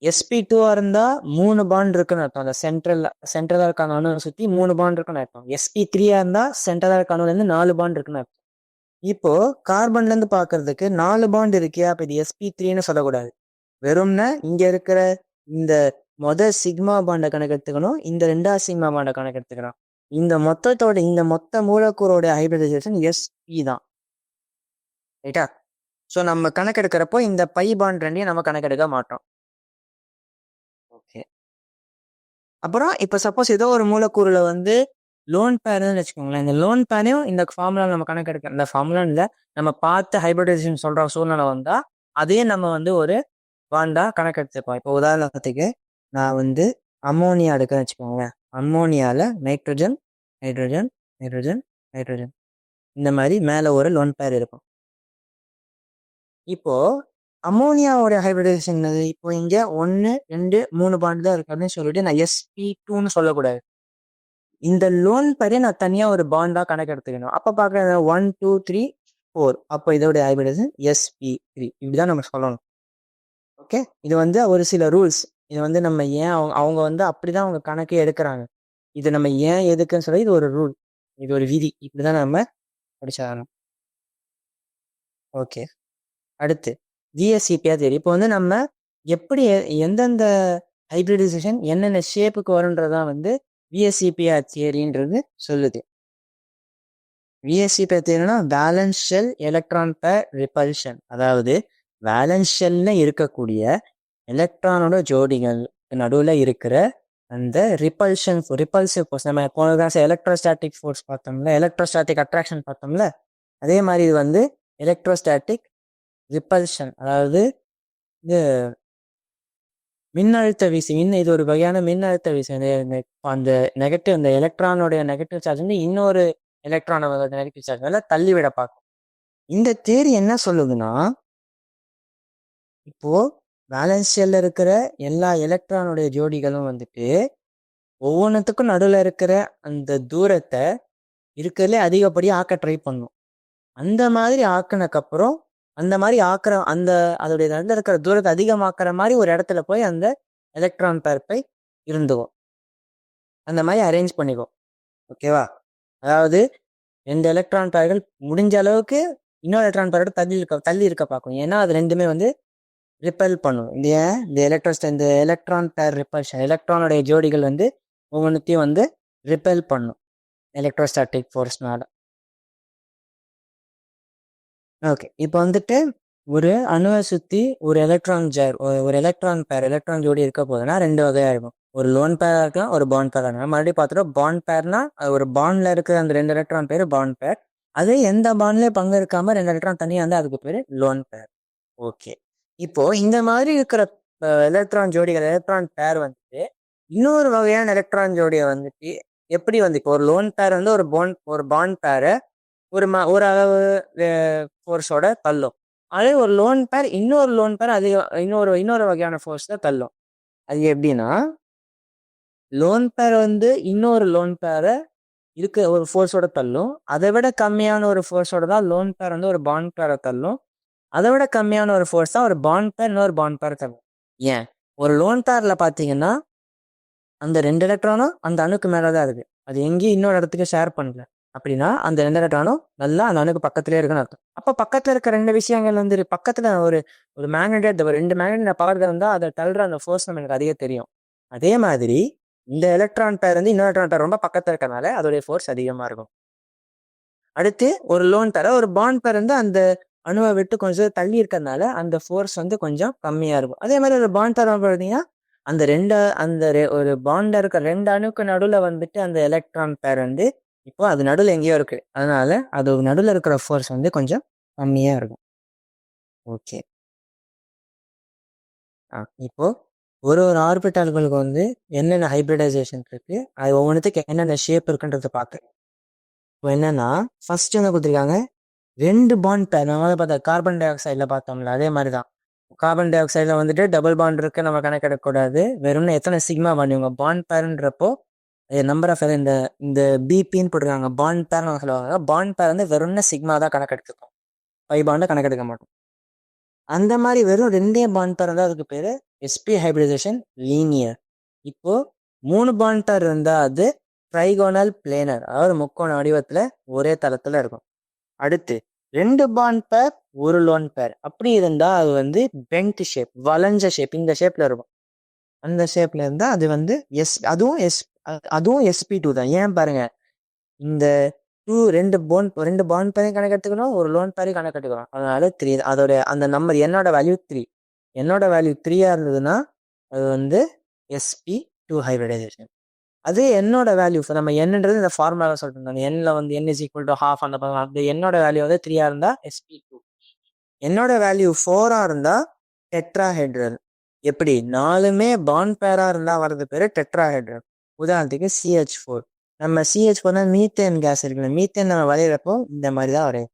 SP2 இருந்தா 3 பாண்ட் இருக்குன்னு அர்த்தம். அந்த சென்ட்ரலா இருக்கான அணுவை சுத்தி 3 பாண்ட் இருக்குன்னு அர்த்தம். SP3 இருந்தா சென்ட்ரலா இருக்க அணுல இருந்து 4 பாண்ட் இருக்குன்னு அர்த்தம். இப்போ கார்பன்ல இருந்து பாக்குறதுக்கு 4 பாண்ட் இருக்கியா, அப்ப இது SP3ன்னு சொல்லக்கூடாது. வெறும்னா இங்க இருக்கிற இந்த சிக்மா பாண்டை கணக்கு எடுத்துக்கணும், இந்த 2வது சிக்மா பாண்டை கணக்கு எடுத்துக்கணும். இந்த மொத்த மூலக்கூறோட ஹைபிரிடைசேஷன் SP தான், ரைட்டா? ஸோ நம்ம கணக்கெடுக்கிறப்போ இந்த பை பாண்ட் ரெண்டையும் நம்ம கணக்கெடுக்க மாட்டோம். ஓகே, அப்புறம் இப்போ சப்போஸ் ஏதோ ஒரு மூலக்கூறுல வந்து லோன் பேர்னு வச்சுக்கோங்களேன், இந்த லோன் பேரையும் இந்த ஃபார்முலா நம்ம கணக்கெடுக்க, இந்த ஃபார்முலா இல்லை நம்ம பார்த்து ஹைபிரிடைசேஷன் சொல்ற சூழ்நிலை வந்தா அதே நம்ம வந்து ஒரு பாண்டா கணக்கெடுத்துப்போம். இப்போ உதாரணத்துக்கு நான் வந்து அம்மோனியா எடுக்கிறேன்னு வச்சுக்கோங்களேன். அம்மோனியாவில் நைட்ரஜன் நைட்ரஜன் நைட்ரஜன் நைட்ரஜன் இந்த மாதிரி மேலே ஒரு லோன் பேர் இருக்கும். இப்போ அம்மோனியாவோட ஹைபிரிடைசேஷன் இப்போ இங்க 1 2 3 பாண்ட் தான் இருக்கு அப்படின்னு சொல்லிட்டு நான் SP2ன்னு சொல்லக்கூடாது. இந்த லோன் பேரே நான் தனியா ஒரு பாண்டா கணக்கு எடுத்துக்கணும். அப்ப பாக்க 1 2 3 4, அப்போ இதோட ஹைபிரிடைசேஷன் SP3, இப்படிதான் நம்ம சொல்லணும். ஓகே, இது வந்து ஒரு சில ரூல்ஸ். இது வந்து நம்ம ஏன் அவங்க வந்து அப்படிதான் அவங்க கணக்கே எடுக்கிறாங்க. இது நம்ம ஏன் எதுக்குன்னு சொல்லி இது ஒரு ரூல், இது ஒரு விதி, இப்படிதான் நம்ம படிச்சாகணும். ஓகே, அடுத்து VSEPயா தெரியும். இப்போ வந்து நம்ம எப்படி எந்தெந்த ஹைபிரிடைசேஷன் என்னென்ன ஷேப்புக்கு வரும்ன்றதான் வந்து VSEPR தியரின்றது சொல்லுது. VSEPR தியரினா valence shell electron pair repulsion, அதாவது வேலன்ஸ் ஷெல்ல இருக்கக்கூடிய எலக்ட்ரானோட ஜோடிகள் நடுவில் இருக்கிற அந்த ரிப்பல்சிவ் ஃபோர்ஸ். நம்ம போன கிளாஸ் எலக்ட்ரோஸ்டாட்டிக் ஃபோர்ஸ் பார்த்தோம்ல, எலக்ட்ரோஸ்டாட்டிக் அட்ராக்ஷன் பார்த்தோம்ல, அதே மாதிரி இது வந்து எலக்ட்ரோஸ்டாட்டிக் ரிப்பல்ஷன், அதாவது இது மின்னழுத்த வீசி. இது ஒரு வகையான மின்னழுத்த வீசி. அந்த நெகட்டிவ், அந்த எலக்ட்ரானோடைய நெகட்டிவ் சார்ஜ் வந்து இன்னொரு எலக்ட்ரானோட நெகட்டிவ் சார்ஜ் மேல தள்ளிவிட பார்க்கும். இந்த தியரி என்ன சொல்லுதுன்னா, இப்போ வேலன்ஸ் ஷெல்ல இருக்கிற எல்லா எலக்ட்ரானுடைய ஜோடிகளும் வந்துட்டு ஒவ்வொன்றுத்துக்கும் நடுவில் இருக்கிற அந்த தூரத்தை இருக்கிறதுலே அதிகப்படியாக ஆக்க ட்ரை பண்ணும். அந்த மாதிரி ஆக்கினக்கப்புறம் அந்த மாதிரி அதோடைய நடுவில் இருக்கிற தூரத்தை அதிகமாக்குற மாதிரி ஒரு இடத்துல போய் அந்த எலக்ட்ரான் பேர்ப்பை இருந்துக்கும், அந்த மாதிரி அரேஞ்ச் பண்ணிக்கும். ஓகேவா? அதாவது 2 எலக்ட்ரான் பேர்கள் முடிஞ்ச அளவுக்கு இன்னொரு எலக்ட்ரான் பேரோட தள்ளி இருக்க பார்க்கும். ஏன்னா அது ரெண்டுமே வந்து ரிப்பல் பண்ணும். இந்த எலக்ட்ரான் பேர் ரிப்பல்ஷன், எலக்ட்ரானுடைய ஜோடிகள் வந்து ஒவ்வொன்றுத்தையும் வந்து ரிப்பல் பண்ணும் எலக்ட்ரோஸ்டாட்டிக் ஃபோர்ஸ்னால. ஓகே, இப்போ வந்துட்டு ஒரு அணுவை சுற்றி ஒரு எலக்ட்ரான் ஜோடி இருக்க போதுன்னா 2 வகையாக இருக்கும். ஒரு லோன் பேராக இருக்கலாம், ஒரு பாண்ட் பேராக இருக்கலாம். மறுபடியும் பார்த்துட்டோம், பாண்ட் பேர்னா ஒரு பாண்டில் இருக்கிற அந்த 2 எலக்ட்ரான் பேர் பாண்ட் பேர். அது எந்த பாண்ட்லேயும் பங்கு இருக்காமல் 2 எலக்ட்ரான் தனியாக இருந்தால் அதுக்கு பேர் லோன் பேர். ஓகே, இப்போ இந்த மாதிரி இருக்கிற எலக்ட்ரான் பேர் வந்துட்டு இன்னொரு வகையான எலக்ட்ரான் ஜோடியை வந்துட்டு எப்படி வந்து, இப்போ ஒரு லோன் பேர் வந்து ஒரு பாண்ட் பேரை ஒரு அளவு ஃபோர்ஸோட தள்ளும். அதே ஒரு லோன் பேர் இன்னொரு லோன் பேர் இன்னொரு வகையான ஃபோர்ஸ்ல தள்ளும். அது எப்படின்னா, லோன் பேர் வந்து இன்னொரு லோன் பேரை இருக்க ஒரு ஃபோர்ஸோட தள்ளும். அதை விட கம்மியான ஒரு ஃபோர்ஸோட தான் லோன் பேர் வந்து ஒரு பாண்ட் பேரை தள்ளும். அதை விட கம்மியான ஒரு ஃபோர்ஸ் தான் ஒரு பாண்ட் பேர் இன்னொரு பாண்ட் பேரை தள்ளும். ஏன் ஒரு லோன் பேர்ல பார்த்தீங்கன்னா அந்த 2 எலக்ட்ரானும் அந்த அணுக்கு மேலே தான் இருக்குது. அது எங்கேயும் இன்னொரு இடத்துக்கு ஷேர் பண்ணல. அப்படின்னா அந்த 2 எலக்ட்ரானும் நல்லா அந்த அணுக்கு பக்கத்துலேயே இருக்குன்னு அர்த்தம். அப்போ பக்கத்தில் இருக்க 2 விஷயங்கள் வந்து பக்கத்தில் ஒரு ஒரு மேக்னெட், ஒரு 2 மேக்னெட் பவர் இருந்தால் அதை தள்ளுற அந்த ஃபோர்ஸ் நமக்கு அதிகம் தெரியும். அதே மாதிரி இந்த எலக்ட்ரான் பேர் வந்து இன்னொரு எலக்ட்ரான் பேர் ரொம்ப பக்கத்தில் இருக்கறனால அதோடைய ஃபோர்ஸ் அதிகமாக இருக்கும். அடுத்து ஒரு லோன் பேர், ஒரு பாண்ட் பேர் வந்து அந்த அணுவை விட்டு கொஞ்சம் தள்ளி இருக்கிறதுனால அந்த ஃபோர்ஸ் வந்து கொஞ்சம் கம்மியாக இருக்கும். அதே மாதிரி ஒரு பாண்ட் பேர் பார்த்தீங்கன்னா அந்த ஒரு பாண்ட்ல இருக்க 2 அணுக்கு நடுவில் வந்துட்டு அந்த எலக்ட்ரான் பேர் வந்து இப்போ அது நடுவில் எங்கேயோ இருக்கு. அதனால அது நடுவில் இருக்கிற ஃபோர்ஸ் வந்து கொஞ்சம் கம்மியா இருக்கும். ஓகே. இப்போ ஒரு ஆர்பிட்டால்களுக்கு வந்து என்னென்ன ஹைபிரிடைசேஷன் இருக்கு, அது ஒவ்வொன்றுத்துக்கு என்னென்ன ஷேப் இருக்குன்றத பார்க்க. இப்போ என்னன்னா ஃபர்ஸ்ட் என்ன கொடுத்துருக்காங்க, 2 பாண்ட் பேர். நம்ம பார்த்தா கார்பன் டை ஆக்சைடில் பார்த்தோம்ல, அதே மாதிரி தான். கார்பன் டை ஆக்சைடில் வந்துட்டு டபுள் பாண்ட் இருக்கு, நம்ம கணக்கெடுக்கக்கூடாது. வெறும்னு எத்தனை சிக்மா பாண்ட், இவங்க பாண்ட் பேருன்றப்போ நம்பர் ஆஃப் இந்த இந்த பிபின்னு போட்டிருக்காங்க, பாண்ட் பேர் சொல்லுவாங்க. பாண்ட் பேர் வந்து வெறும்னு சிக்மா தான் கணக்கெடுத்துக்கும், 5 பாண்டை கணக்கெடுக்க மாட்டோம். அந்த மாதிரி வெறும் 2 பாண்ட் பேர் இருந்தால் அதுக்கு பேர் sp ஹைபிரிடைசேஷன் லீனியர். இப்போ 3 பாண்ட் பேர் இருந்தால் அது ட்ரைகோனல் பிளேனர், அதாவது முக்கோண வடிவத்தில் ஒரே தளத்தில் இருக்கும். அடுத்து 2 பாண்ட் பேர் ஒரு லோன் பேர் அப்படி இருந்தா அது வந்து பென்ட் ஷேப், வளைஞ்ச ஷேப், இந்த ஷேப்ல இருக்கும். அந்த ஷேப்ல இருந்தா அது வந்து அதுவும் sp2 தான். ஏன் பாருங்க, இந்த 2 பாண்ட் பேரையும் கணக்கெடுத்துக்கணும், ஒரு லோன் பேரையும் கணக்கெடுக்கணும். அதனால 3, அதோட அந்த நம்பர் என்னோட வேல்யூ 3. என்னோட வேல்யூ 3 இருந்ததுன்னா அது வந்து sp2 ஹைபிரிடைசேஷன். அது என்னோட வேல்யூ நம்ம என்னன்றது இந்த ஃபார்முலா சொல்லிட்டு என்ல வந்து n is equal to half, அந்த என்னோட வேல்யூ வந்து 3 இருந்தா sp2. என்னோட வேல்யூ 4 இருந்தா டெட்ராஹெட்ரல். எப்படி 4மே பாண்ட் பேரா இருந்தா வர்றது பேரு டெட்ராஹெட்ரல். உதாரணத்துக்கு CH4. நம்ம CH4 மீத்தேன் கேஸ் இருக்குல்ல, மீத்தேன் நம்ம வரைகிறப்போ இந்த மாதிரி தான் வரையும்.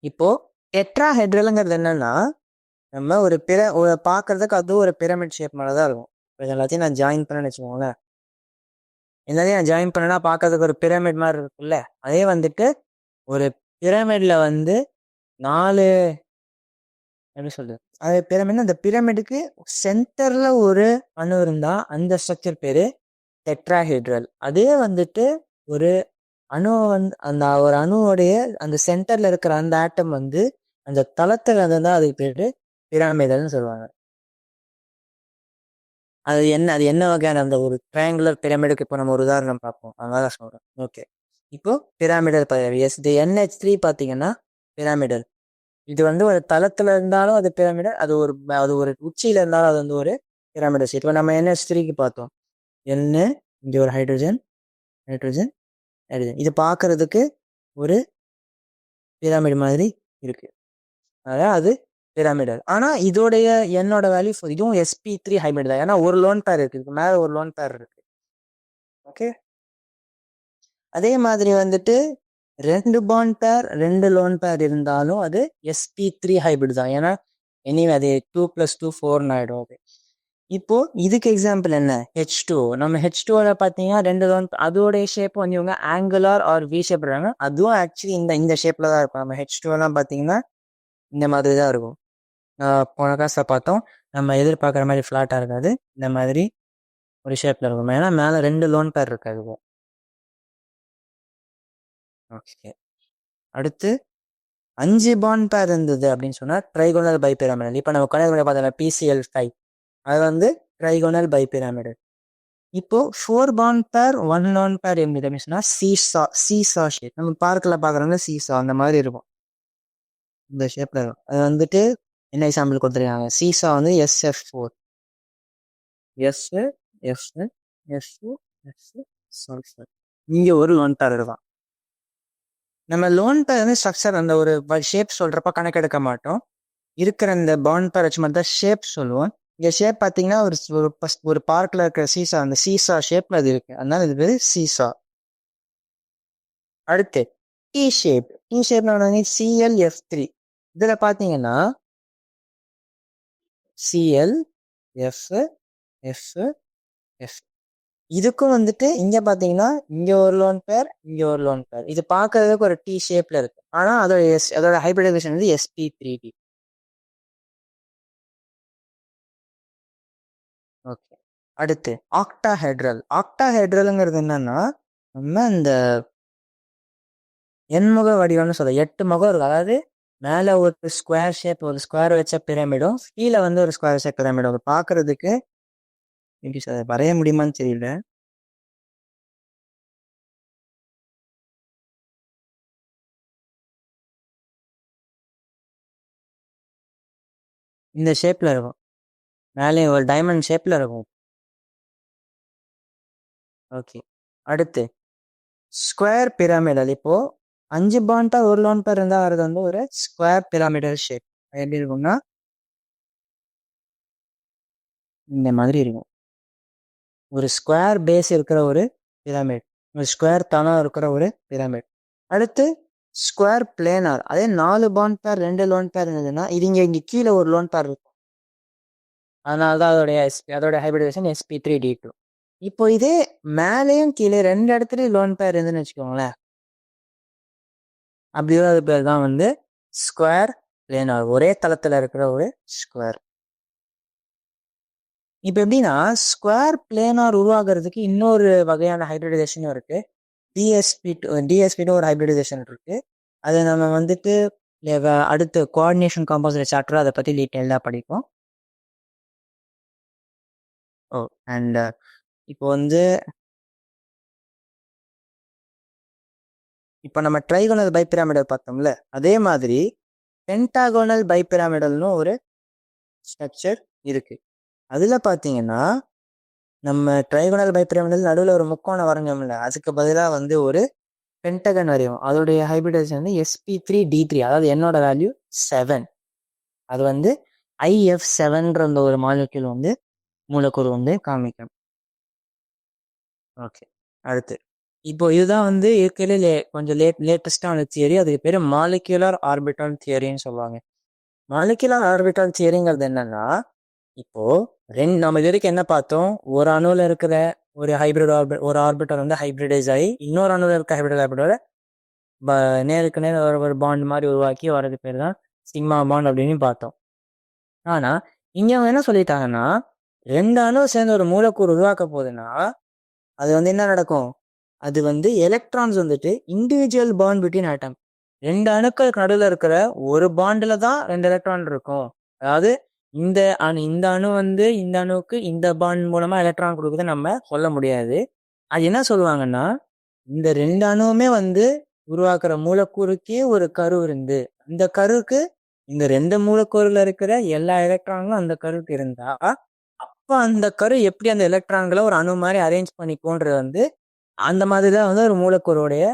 இப்போ டெட்ராஹெட்ரலுங்கிறது என்னன்னா, நம்ம ஒரு பார்க்கறதுக்கு அதுவும் ஒரு பிரமிட் ஷேப் மாதிரி தான் இருக்கும். எல்லாத்தையும் நான் ஜாயின் பண்ணேன்னு வச்சுக்கோங்களேன். எல்லாத்தையும் நான் ஜாயின் பண்ணேன்னா பார்க்கறதுக்கு ஒரு பிரமிட் மாதிரி இருக்குல்ல, அதே வந்துட்டு ஒரு பிரமிட்ல வந்து 4 எப்படி சொல்றது, அது பிரமிட். அந்த பிரமிடுக்கு சென்டர்ல ஒரு அணு இருந்தா அந்த ஸ்ட்ரக்சர் பேரு டெட்ராஹெட்ரல். அதே வந்துட்டு ஒரு அணு வந்து அந்த ஒரு அணுவோடைய அந்த சென்டர்ல இருக்கிற அந்த ஆட்டம் வந்து அந்த தளத்துல இருந்தா அதுக்கு பேரு பிரமிடல்னு சொல்லுவாங்க. அது என்ன வகையான அந்த ஒரு ட்ரையாங்குலர் பிரமிடுக்கு இப்போ நம்ம ஒரு உதாரணம் பார்ப்போம், அதனால சொல்றேன். ஓகே. இப்போ பிரமிடல் பதவி இந்த NH3 பார்த்தீங்கன்னா பிரமிடல். இது வந்து ஒரு தளத்துல இருந்தாலும் அது பிரமிடல், அது ஒரு உச்சியில இருந்தாலும் அது வந்து ஒரு பிரமிடல் ஷேப். இப்போ நம்ம NH3க்கு பார்த்தோம், என்ன இங்கே ஒரு ஹைட்ரஜன் ஹைட்ரஜன் ஹைட்ரஜன், இது பார்க்கறதுக்கு ஒரு பிரமிட் மாதிரி இருக்கு, அதாவது அது பிரமிடல். ஆனா இதோடைய என்னோட வேல்யூ இதுவும் sp3 ஹைபிரிட் தான். ஏன்னா ஒரு லோன் பேர் இருக்கு, இதுக்கு மேல ஒரு லோன் பேர் இருக்கு. ஓகே. அதே மாதிரி வந்துட்டு 2 பாண்ட் பேர் 2 லோன் பேர் இருந்தாலும் அது sp3 ஹைபிரிட் தான். ஏன்னா எனிவே அது 2 + 2 4 ஆயிடும். ஓகே. இப்போ இதுக்கு எக்ஸாம்பிள் என்ன, H2. நம்ம H2ல பார்த்தீங்கன்னா 2 லோன், அதோடைய ஷேப் வந்து இவங்க ஆங்குலார் ஆர் வி ஷேப் இருக்காங்க. அதுவும் ஆக்சுவலி இந்த ஷேப்ல தான் இருக்கும். நம்ம H2எல்லாம் பார்த்தீங்கன்னா இந்த மாதிரி தான் இருக்கும். போன கிளாஸில் பார்த்தோம், நம்ம எதிர்பார்க்குற மாதிரி ஃப்ளாட்டாக இருக்காது, இந்த மாதிரி ஒரு ஷேப்பில் இருக்கும். ஏன்னா மேலே 2 லோன் பேர் இருக்காது. ஓகே. அடுத்து 5 பாண்ட் பேர் இருந்தது அப்படின்னு சொன்னால் ட்ரைகோனல் பைபிராமிடல். இப்போ நம்ம கணக்கு பார்த்தோம் PCl5, அது வந்து ட்ரைகோனல் பைபிராமிடல். இப்போ 4 பாண்ட் பேர் 1 லோன் பேர் எப்படி அப்படின்னு சொன்னால் சீசா ஷேப். நம்ம பார்க்கில் பார்க்குறவங்க சீசா அந்த மாதிரி இருக்கும், இந்த ஷேப்பில் இருக்கும். அது வந்துட்டு என்ன எக்ஸாம்பிள் கொடுத்துருக்காங்க, சீசா வந்து SF4, சல்ஃபர். இங்கே ஒரு லோன் பேர் இருக்கும். நம்ம லோன் பேர் வந்து ஸ்ட்ரக்சர் அந்த ஒரு ஷேப் சொல்றப்ப கணக்கெடுக்க மாட்டோம், இருக்கிற இந்த பாண்ட் பேர் வச்சு மட்டும் தான் ஷேப் சொல்லுவோம். இங்க ஷேப் பார்த்தீங்கன்னா ஒரு பார்க்ல இருக்கிற சீசா, அந்த சீசா ஷேப்ல அது இருக்கு, அதனால இது பேரு சீசா. அடுத்து டி ஷேப். ClF3. இதுல பாத்தீங்கன்னா ClF இதுக்கும் வந்துட்டு இங்க பாத்தீங்கன்னா இங்க ஒரு லோன் பேர், இங்க ஒரு லோன் பேர். இது பார்க்கறதுக்கு ஒரு டி ஷேப்ல இருக்கு, ஆனா அதோட ஹைபிரிடைசேஷன் வந்து sp3d. ஓகே. அடுத்து ஆக்டாஹெட்ரல். ஆக்டாஹெட்ரல்ங்கிறது என்னன்னா, நம்ம இந்த எண்முக வடிவம்னு சொல்ல 8 முகம் இருக்கும். அதாவது மேலே ஒரு ஸ்கொயர் ஷேப், ஒரு ஸ்கொயர் வச்ச பிரமிடும், கீழே வந்து ஒரு ஸ்கொயர் ஷேப் பிரமிடும். அது பார்க்கறதுக்கு எப்படி சார் வரைய முடியுமான்னு தெரியல. இந்த ஷேப்ல இருக்கும். மேலே ஒரு டைமண்ட் ஷேப்ல இருக்கும். ஓகே. அடுத்து ஸ்கொயர் பிரமிடல். இப்போ 5 பாண்டா ஒரு லோன் பேர் இருந்தால் வரது வந்து ஒரு ஸ்கொயர் பிரமிடல் ஷேப். எப்படி இருக்கும்னா இந்த மாதிரி இருக்கும். ஒரு ஸ்கொயர் பேஸ் இருக்கிற ஒரு பிரமிட், ஒரு ஸ்கொயர் தனம் இருக்கிற ஒரு பிரமிட். அடுத்து ஸ்கொயர் பிளேனார். அதே 4 பாண்ட் பேர் 2 லோன் பேர் இருந்ததுன்னா இது இங்கே கீழே ஒரு லோன் பேர் இருக்கும். அதனால தான் அதோட ஹைபிரிடேஷன் sp3d2. இப்போ இதே மேலேயும் கீழே 2 இடத்துலையும் லோன் பேர் இருந்துன்னு வச்சுக்கோங்களேன், அப்படி அது பேர் தான் வந்து ஸ்கொயர் பிளேனார். ஒரே தளத்தில் இருக்கிற ஒரு ஸ்கொயர். இப்போ எப்படின்னா ஸ்கொயர் பிளேனார் உருவாகிறதுக்கு இன்னொரு வகையான ஹைபிரிடைசேஷனும் இருக்கு. டிஎஸ்பின்னு ஒரு ஹைபிரிடைசேஷன் இருக்கு. அதை நம்ம வந்துட்டு அடுத்து கோஆர்டினேஷன் காம்போசிட் சாப்டர் அதை பற்றி டீட்டெயிலாக படிப்போம். அண்ட் இப்போ வந்து இப்போ நம்ம ட்ரைகோனல் பைபிராமிடல் பார்த்தோம்ல, அதே மாதிரி பென்டாகோனல் பைபிராமிடல்னு ஒரு ஸ்ட்ரக்சர் இருக்கு. அதில் பார்த்தீங்கன்னா நம்ம ட்ரைகோனல் பைபிராமிடல் நடுவில் ஒரு முக்கோணம் வரைஞ்சோம்ல, அதுக்கு பதிலாக வந்து ஒரு பென்டகன் வரையும். அதோடைய ஹைபிரிடைசேஷன் வந்து sp3d3. அதாவது என்னோட வேல்யூ 7. அது வந்து IF7ன்ற அந்த ஒரு மாலிக்யூல் வந்து மூலக்கூறு வந்து காமிக்கும். ஓகே. அடுத்து இப்போ இதுதான் வந்து இருக்கிறதுல கொஞ்சம் லேட்டஸ்டான தியரி. அதுக்கு பேர் மாலிகுலர் ஆர்பிட்டல் தியரின்னு சொல்லுவாங்க. மாலிகுலர் ஆர்பிட்டல் தியரிங்கிறது என்னன்னா, இப்போ நம்ம இது வரைக்கும் என்ன பார்த்தோம், ஒரு அணுவில் இருக்கிற ஒரு ஒரு ஆர்பிட்டல் வந்து ஹைபிரிடைஸ் ஆகி இன்னொரு அணுவில் இருக்க ஆர்பிட்டோட நேருக்கு நேர் ஒரு பாண்ட் மாதிரி உருவாக்கி வர்றது பேர் தான் சிக்மா பாண்ட் அப்படின்னு பார்த்தோம். ஆனா இங்க அவங்க என்ன சொல்லிட்டாங்கன்னா, 2 அணு சேர்ந்து ஒரு மூலக்கூறு உருவாக்க போகுதுன்னா அது வந்து என்ன நடக்கும், அது வந்து எலக்ட்ரான்ஸ் வந்துட்டு இண்டிவிஜுவல் பாண்ட் பிட்வீன் ஆட்டம். 2 அணுக்களுக்கு நடுவில் இருக்கிற ஒரு பாண்டில் தான் 2 எலக்ட்ரான் இருக்கும். அதாவது இந்த அணு வந்து இந்த அணுவுக்கு இந்த பாண்ட் மூலமா எலக்ட்ரான் கொடுக்குது நம்ம சொல்ல முடியாது. அது என்ன சொல்லுவாங்கன்னா, இந்த 2 அணுவுமே வந்து உருவாக்குற மூலக்கூறுக்கே ஒரு கரு இருந்து, அந்த கருவுக்கு இந்த 2 மூலக்கூறுல இருக்கிற எல்லா எலக்ட்ரான்களும் அந்த கருவுக்கு இருந்தா, அப்ப அந்த கரு எப்படி அந்த எலக்ட்ரான்களை ஒரு அணு மாதிரி அரேஞ்ச் பண்ணிக்கோன்றது வந்து அந்த மாதிரி தான் வந்து ஒரு மூலக்கூறுடைய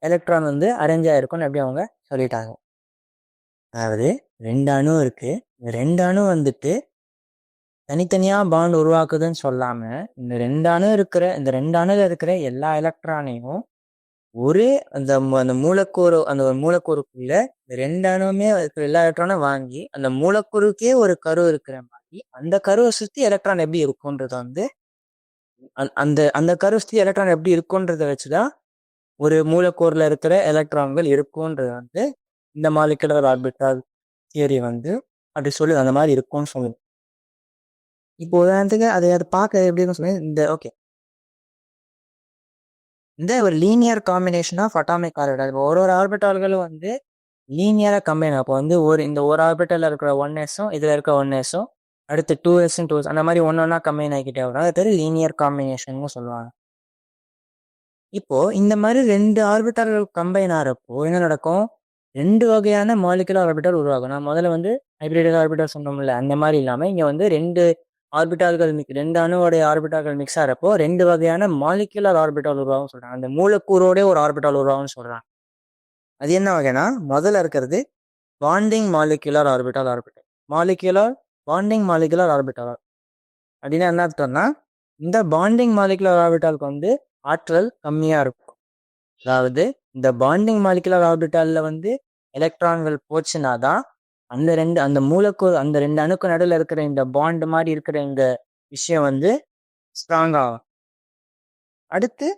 எலக்ட்ரான் வந்து அரேஞ்ச் ஆயிருக்கும்னு எப்படி அவங்க சொல்லிட்டாங்க. அதாவது 2 அணு இருக்கு, இந்த 2 அணு வந்துட்டு தனித்தனியா பாண்ட் உருவாக்குதுன்னு சொல்லாம, இந்த 2 அணுல இருக்கிற எல்லா எலக்ட்ரானையும் ஒரு அந்த மூலக்கூறு, அந்த ஒரு மூலக்கூறுக்குள்ள இந்த 2 அணுவுமே இருக்கிற எல்லா எலக்ட்ரானும் வாங்கி அந்த மூலக்கூறுக்கே ஒரு கரு இருக்கிற மாதிரி அந்த கருவை சுற்றி எலக்ட்ரான் எப்படி இருக்கும்ன்றத வந்து அந்த அந்த கரு சுற்றி எலக்ட்ரான் எப்படி இருக்கும்ன்றத வச்சுதான் ஒரு மூலக்கூறுல இருக்கிற எலக்ட்ரான்கள் இருக்கும்ன்றது வந்து இந்த மாலிகுலர் ஆர்பிட்டல் தியரி வந்து அப்படி சொல்லி அந்த மாதிரி இருக்கும்னு சொல்லுது. இப்போ உதாரணத்துக்கு அதை பார்க்க எப்படின்னு சொல்லி இந்த ஒரு linear combination of atomic orbital. ஒரு ஆர்பிட்டால்களும் வந்து லீனியரா கம்பைன். அப்போ வந்து இந்த ஒரு ஆர்பிட்டல்ல இருக்கிற 1sம் இதுல இருக்க 1sம் அடுத்து 2s 2s அந்த மாதிரி ஒன்னொன்னா கம்பைன் ஆகிக்கிட்டே வரும். அது பேர் லீனியர் காம்பினேஷன் சொல்லுவாங்க. இப்போ இந்த மாதிரி 2 ஆர்பிட்டால்கள் கம்பைன் ஆகிறப்போ என்ன நடக்கும், 2 வகையான மாலிகுலர் ஆர்பிட்டல் உருவாகும். நான் முதல்ல வந்து ஹைபிரிட் ஆர்பிட்டல் சொன்னோம்ல, அந்த மாதிரி இல்லாமல் இங்கே வந்து 2 ஆர்பிட்டால்கள் 2 அணுவோடைய ஆர்பிட்டால்கள் மிக்ஸ் ஆகிறப்போ 2 வகையான மாலிகுலர் ஆர்பிட்டால் உருவாகும் சொல்றாங்க. அந்த மூலக்கூறோட ஒரு ஆர்பிட்டால் உருவாகும்னு சொல்றாங்க. அது என்ன வகைனா, முதல்ல இருக்கிறது bonding molecular orbital bonding molecular orbital அப்படின்னா என்ன அர்த்தம்னா, இந்த பாண்டிங் மாலிகுலர் ஆர்பிட்டாலுக்கு வந்து ஆற்றல் கம்மியா இருக்கும். அதாவது இந்த பாண்டிங் மாலிகுலர் ஆர்பிட்டால்ல வந்து எலக்ட்ரான்கள் போச்சுன்னா தான் அந்த மூலக்கூறு, அந்த 2 அணுக்கு நடுவில் இருக்கிற இந்த பாண்ட் மாதிரி இருக்கிற இந்த விஷயம் வந்து ஸ்ட்ராங் ஆகும். அடுத்து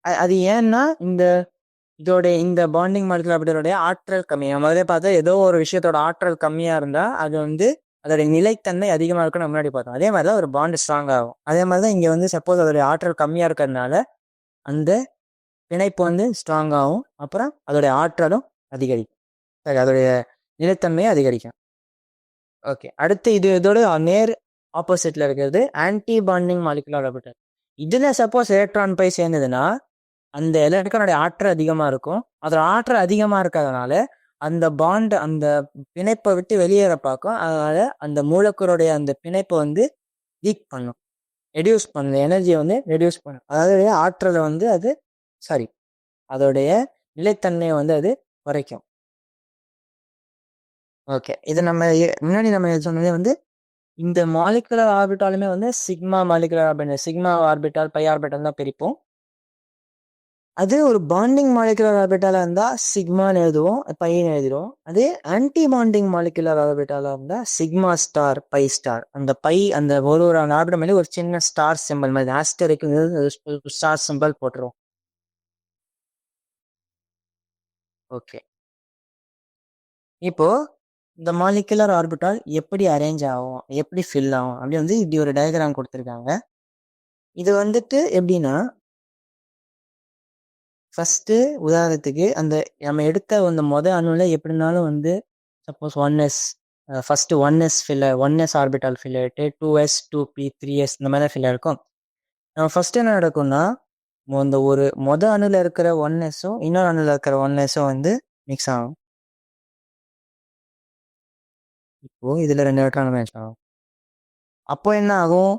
அது ஏன்னா இந்த பாண்டிங் மாலிகுலர் ஆர்பிட்டாலோடைய ஆற்றல் கம்மியா, முதல்ல பார்த்தா ஏதோ ஒரு விஷயத்தோட ஆற்றல் கம்மியா இருந்தா அது வந்து அதோடைய நிலைத்தன்மை அதிகமாக இருக்குன்னு முன்னாடி பார்த்தோம். அதே மாதிரி தான் ஒரு பாண்டு ஸ்ட்ராங் ஆகும். அதே மாதிரி தான் இங்கே வந்து சப்போஸ் அதோடைய ஆற்றல் கம்மியாக இருக்கிறதுனால அந்த பிணைப்பு வந்து ஸ்ட்ராங் ஆகும். அப்புறம் அதோடைய ஆற்றலும் அதிகரிக்கும். சரி, அதோடைய நிலைத்தன்மையை அதிகரிக்கும். ஓகே, அடுத்து இதோட நேர் ஆப்போசிட்ல இருக்கிறது ஆன்டி பாண்டிங் மாலிகுலர் ஆர்பிட்டல். இதுல சப்போஸ் எலக்ட்ரான் போய் சேர்ந்ததுன்னா அந்த எலக்ட்ரானுடைய ஆற்றல் அதிகமாக இருக்கும். அதோட ஆற்றல் அதிகமாக இருக்கிறதுனால அந்த பாண்ட் அந்த பிணைப்பை விட்டு வெளியேற பார்க்கும். அதனால அந்த மூலக்கூறுடைய அந்த பிணைப்பை வந்து வீக் பண்ணும், ரெடியூஸ் பண்ணும், எனர்ஜியை வந்து ரெடியூஸ் பண்ணும். அதாவது ஆற்றலை வந்து அது அதோடைய நிலைத்தன்மையை வந்து அது குறைக்கும். ஓகே, இது முன்னாடி நம்ம சொன்னதே வந்து இந்த மாலிகுலர் ஆர்பிட்டாலுமே வந்து sigma molecular orbital, sigma orbital, pi orbital தான் பிரிப்போம். அது ஒரு பாண்டிங் மாலிகுலர் ஆர்பிட்டாலாக இருந்தால் சிக்மான்னு எழுதுவோம், பைன்னு எழுதிடுவோம். அதே ஆன்டி பாண்டிங் மாலிகுலர் ஆர்பிட்டாலாக இருந்தால் சிக்மா ஸ்டார், பை ஸ்டார். அந்த பை அந்த ஒரு ஆர்பிட்டல் மேலே ஒரு சின்ன ஸ்டார் சிம்பிள் மாதிரி ஆஸ்டருக்கு ஸ்டார் சிம்பிள் போட்டுருவோம். ஓகே, இப்போ இந்த மாலிகுலர் ஆர்பிட்டால் எப்படி அரேஞ்ச் ஆகும், எப்படி ஃபில் ஆகும் அப்படி வந்து இப்படி ஒரு டயக்ராம் கொடுத்துருக்காங்க. இது வந்துட்டு எப்படின்னா, ஃபஸ்ட்டு உதாரணத்துக்கு அந்த நம்ம எடுத்த அந்த அணுவில் எப்படினாலும் வந்து suppose 1s, first 1s filler, 1s orbital filled, 2s, 2p, 3s இந்த மாதிரி தான் ஃபில்லர் இருக்கும். நம்ம ஃபஸ்ட்டு என்ன நடக்கும்னா, இந்த ஒரு அணுவில் இருக்கிற 1sம் இன்னொரு அணுவில் இருக்கிற 1sம் வந்து மிக்ஸ் ஆகும். இப்போது இதில் 2 எலக்ட்ரான் மேட்ச் ஆகும். அப்போ என்ன ஆகும்,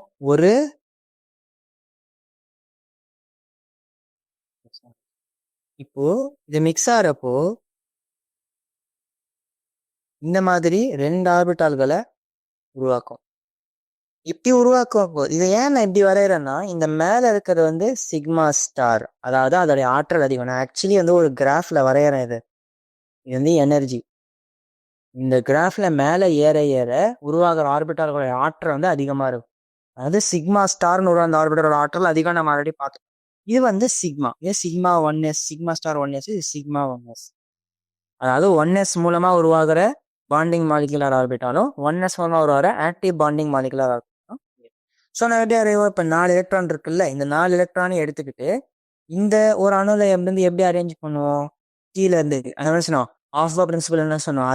இப்போ இது மிக்ஸ் ஆகிறப்போ இந்த மாதிரி 2 ஆர்பிட்டால்களை உருவாக்கும். இப்படி உருவாக்கும் போது இதை ஏன் நான் இப்படி வரைகிறேன்னா, இந்த மேலே இருக்கிறது வந்து சிக்மா ஸ்டார், அதாவது அதோடைய ஆற்றல் அதிகம். நான் ஆக்சுவலி வந்து ஒரு கிராஃபில் வரைகிறேன். இது வந்து எனர்ஜி. இந்த கிராஃபில் மேலே ஏற ஏற உருவாகிற ஆர்பிட்டால்களுடைய ஆற்றல் வந்து அதிகமாக இருக்கும். அதாவது சிக்மா ஸ்டார்னு ஒரு அந்த ஆர்பிட்டரோட ஆற்றல் அதிகம். நம்ம ஆல்ரெடி பார்த்தோம். இது வந்து சிக்மா, இது sigma 1s, sigma star 1s, இது சிக்மா 1s. அதாவது 1s மூலமாக உருவாகிற பாண்டிங் மாலிகுலர் ஆர்பிட்டாலும் 1s மூலமாக உருவாகிற ஆன்டி பாண்டிங் மாலிகுலர் ஆர்பிட்டாலும். ஸோ நான் எப்படி அறைவோம், இப்போ 4 எலக்ட்ரான் இருக்குல்ல, இந்த 4 எலக்ட்ரானையும் எடுத்துக்கிட்டு இந்த ஒரு அணுவில் வந்து எப்படி அரேஞ்ச் பண்ணுவோம், கீழே இருந்து என்ன சொன்னோம், ஆஃப் பிரின்சிபல் என்ன சொன்னோம்,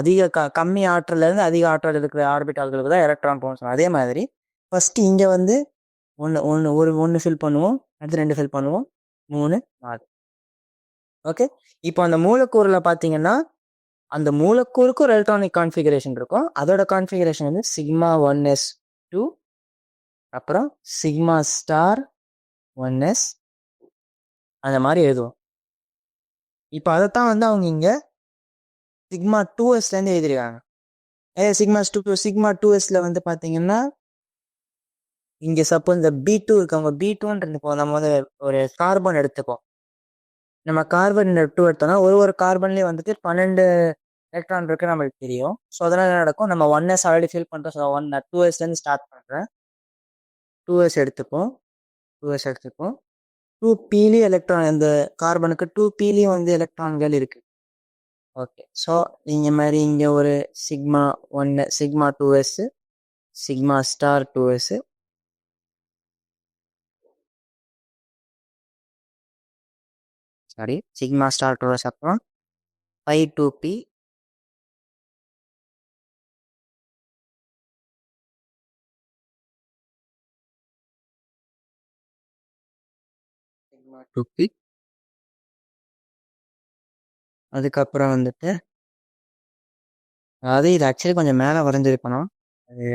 கம்மி ஆற்றலேருந்து அதிக ஆற்றல் இருக்கிற ஆர்பிட்டால்களுக்கு தான் எலக்ட்ரான் போகணும்னு சொன்னோம். அதே மாதிரி ஃபஸ்ட்டு இங்கே வந்து ஒன்று ஃபில் பண்ணுவோம், அடுத்து 2 ஃபில் பண்ணுவோம், 3, 4. ஓகே, இப்போ அந்த மூலக்கூறில் பார்த்தீங்கன்னா அந்த மூலக்கூறுக்கு ஒரு எலக்ட்ரானிக் கான்ஃபிகரேஷன் இருக்கும். அதோட கான்ஃபிகரேஷன் வந்து சிக்மா 1s2, அப்புறம் சிக்மா ஸ்டார் 1s, அந்த மாதிரி எழுதுவோம். இப்போ அதைத்தான் வந்து அவங்க இங்கே சிக்மா 2sலேருந்து எழுதிருக்காங்க. சிக்மா 2sல வந்து பார்த்தீங்கன்னா இங்கே சப்போஸ் இந்த B2 இருக்கவங்க, B2ன்னு இப்போ நம்ம வந்து ஒரு கார்பன் எடுத்துப்போம். நம்ம கார்பன் 2 எடுத்தோம்னா ஒரு கார்பன்லேயே வந்துட்டு 12 எலக்ட்ரான் இருக்கு நம்மளுக்கு தெரியும். ஸோ அதனால் என்ன நடக்கும், நம்ம 1s ஆல்ரெடி ஃபில் பண்ணுறோம். ஸோ 2sலேருந்து ஸ்டார்ட் பண்ணுறேன். 2s எடுத்துப்போம், 2pலையும் எலக்ட்ரான், இந்த கார்பனுக்கு 2pலையும் வந்து எலக்ட்ரான்கள் இருக்கு. ஓகே, ஸோ மாதிரி இங்கே ஒரு sigma 2s, sigma star 2s, sigma star 2s, அப்புறம் பை 2p, சிக்மா 2p. அதுக்கப்புறம் வந்துட்டு அதாவது இது ஆக்சுவலி கொஞ்சம் மேலே வரைஞ்சிருக்கணும். அது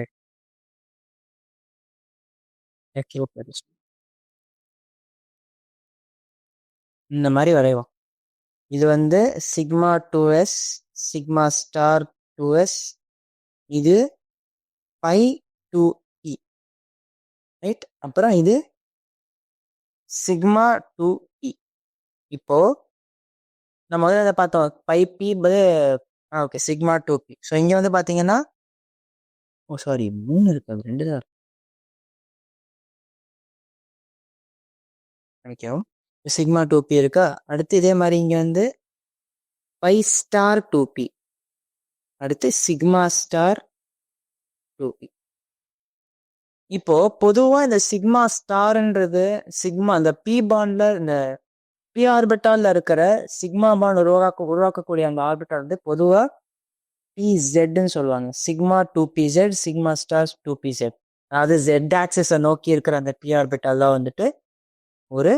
இந்த மாதிரி வரைவோம். இது வந்து sigma 2s, sigma star 2s, இது பை 2e, ரைட். அப்புறம் இது சிக்மா 2e. இப்போ நம்ம முதல்ல அதை பார்த்தோம், pi P okay, sigma 2p. So இங்கே வந்து பார்த்தீங்கன்னா 3 இருக்கு, 2 தான் நினைக்கிறோம். சிக்மா 2p இருக்கா. அடுத்து இதே மாதிரி இங்கே வந்து பை ஸ்டார் 2p, அடுத்து சிக்மா ஸ்டார் 2p. இப்போ பொதுவா இந்த சிக்மா ஸ்டார்ன்றது சிக்மா அந்த p பாண்ட்ல இந்த p ஆர்பிட்டால்ல இருக்கிற சிக்மா பாண்ட் உருவாக்கக்கூடிய அந்த ஆர்பிட்டால் வந்து பொதுவா pzன்னு சொல்லுவாங்க. Sigma 2pz, sigma star 2pz. அதாவது z ஆக்சிஸை நோக்கி இருக்கிற அந்த p ஆர்பிட்டால் தான் வந்துட்டு ஒரு